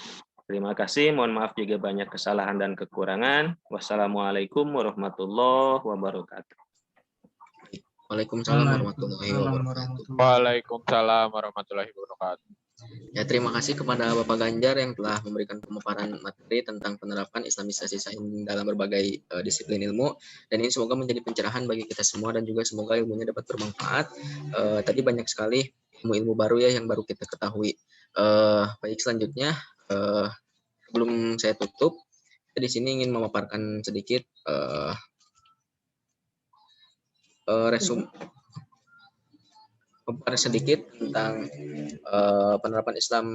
Terima kasih, mohon maaf jika banyak kesalahan dan kekurangan. Wassalamualaikum warahmatullahi wabarakatuh. Waalaikumsalam warahmatullahi wabarakatuh. Waalaikumsalam warahmatullahi wabarakatuh. Ya, terima kasih kepada Bapak Ganjar yang telah memberikan pemaparan materi tentang penerapan Islamisasi sains dalam berbagai disiplin ilmu, dan ini semoga menjadi pencerahan bagi kita semua dan juga semoga ilmunya dapat bermanfaat. Tadi banyak sekali ilmu-ilmu baru ya yang baru kita ketahui. Baik, selanjutnya sebelum saya tutup, saya di sini ingin memaparkan sedikit memaparkan sedikit tentang penerapan Islam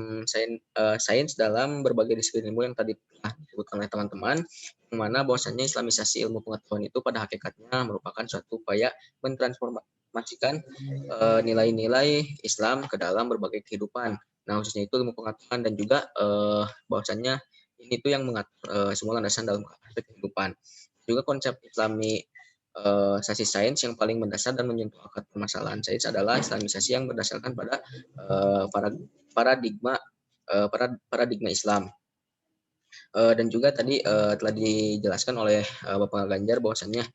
sains dalam berbagai disiplin ilmu yang tadi telah disebutkan oleh teman-teman, yang mana bahwasanya islamisasi ilmu pengetahuan itu pada hakikatnya merupakan suatu upaya mentransformasikan nilai-nilai Islam ke dalam berbagai kehidupan. Nah, khususnya itu ilmu pengetahuan dan juga bahwasanya ini tuh yang mengatur semua landasan dalam aspek kehidupan. Juga konsep Islami sasi sains yang paling mendasar dan menyentuh akar permasalahan sains adalah islamisasi yang berdasarkan pada paradigma Islam. Dan juga tadi telah dijelaskan oleh Bapak Ganjar bahwasannya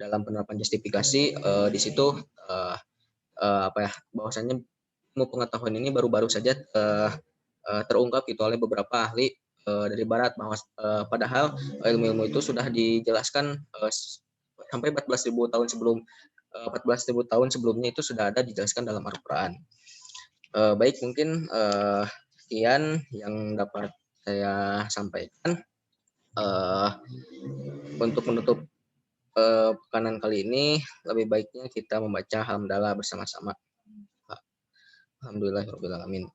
dalam penerapan justifikasi di situ bahwasannya ilmu pengetahuan ini baru-baru saja terungkap itu oleh beberapa ahli dari Barat, bahwa padahal ilmu-ilmu itu sudah dijelaskan sampai 14.000 tahun sebelum 14.000 tahun sebelumnya itu sudah ada dijelaskan dalam Al-Quran. Baik, mungkin sekian yang dapat saya sampaikan. Untuk menutup pekanan kali ini, lebih baiknya kita membaca hamdalah bersama-sama. Alhamdulillahirrahmanirrahim.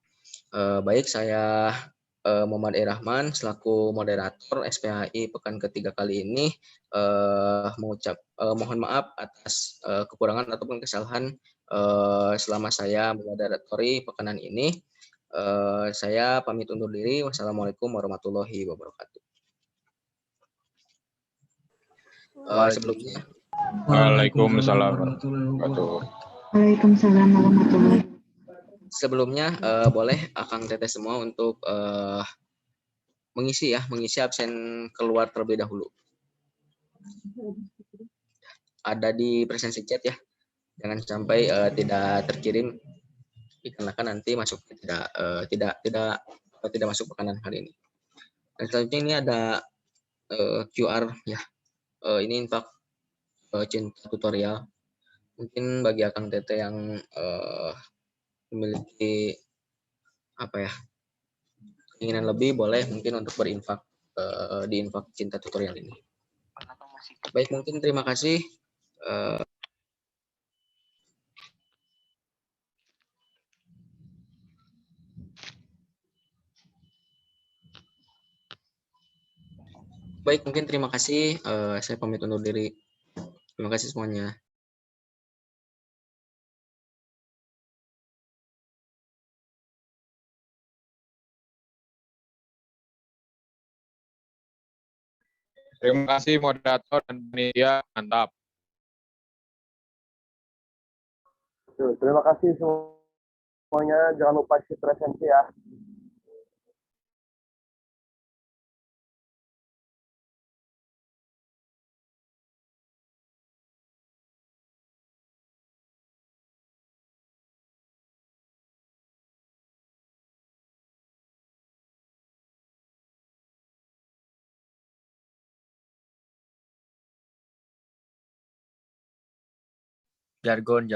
Baik, saya Muhammad Rahman selaku moderator SPHI pekan ketiga kali ini mohon maaf atas kekurangan ataupun kesalahan selama saya moderatori pekanan ini. Saya pamit undur diri. Wassalamualaikum warahmatullahi wabarakatuh. Sebelumnya, Waalaikumsalam warahmatullahi wabarakatuh. Waalaikumsalam warahmatullahi wabarakatuh. Sebelumnya boleh Akang Teteh semua untuk mengisi absen keluar terlebih dahulu. Ada di presensi chat ya. Jangan sampai tidak terkirim dikarenakan nanti masuknya tidak masuk pekanan hari ini. Dan selanjutnya ini ada QR ya. Ini infak cinta tutorial. Mungkin bagi Akang Teteh yang memiliki keinginan lebih, boleh mungkin untuk berinfak di infak cinta tutorial ini. Baik, mungkin terima kasih. Baik, mungkin terima kasih. Saya pamit undur diri. Terima kasih semuanya. Terima kasih moderator dan panitia, mantap. Terima kasih semuanya. Jangan lupa isi presensi ya. Jargon.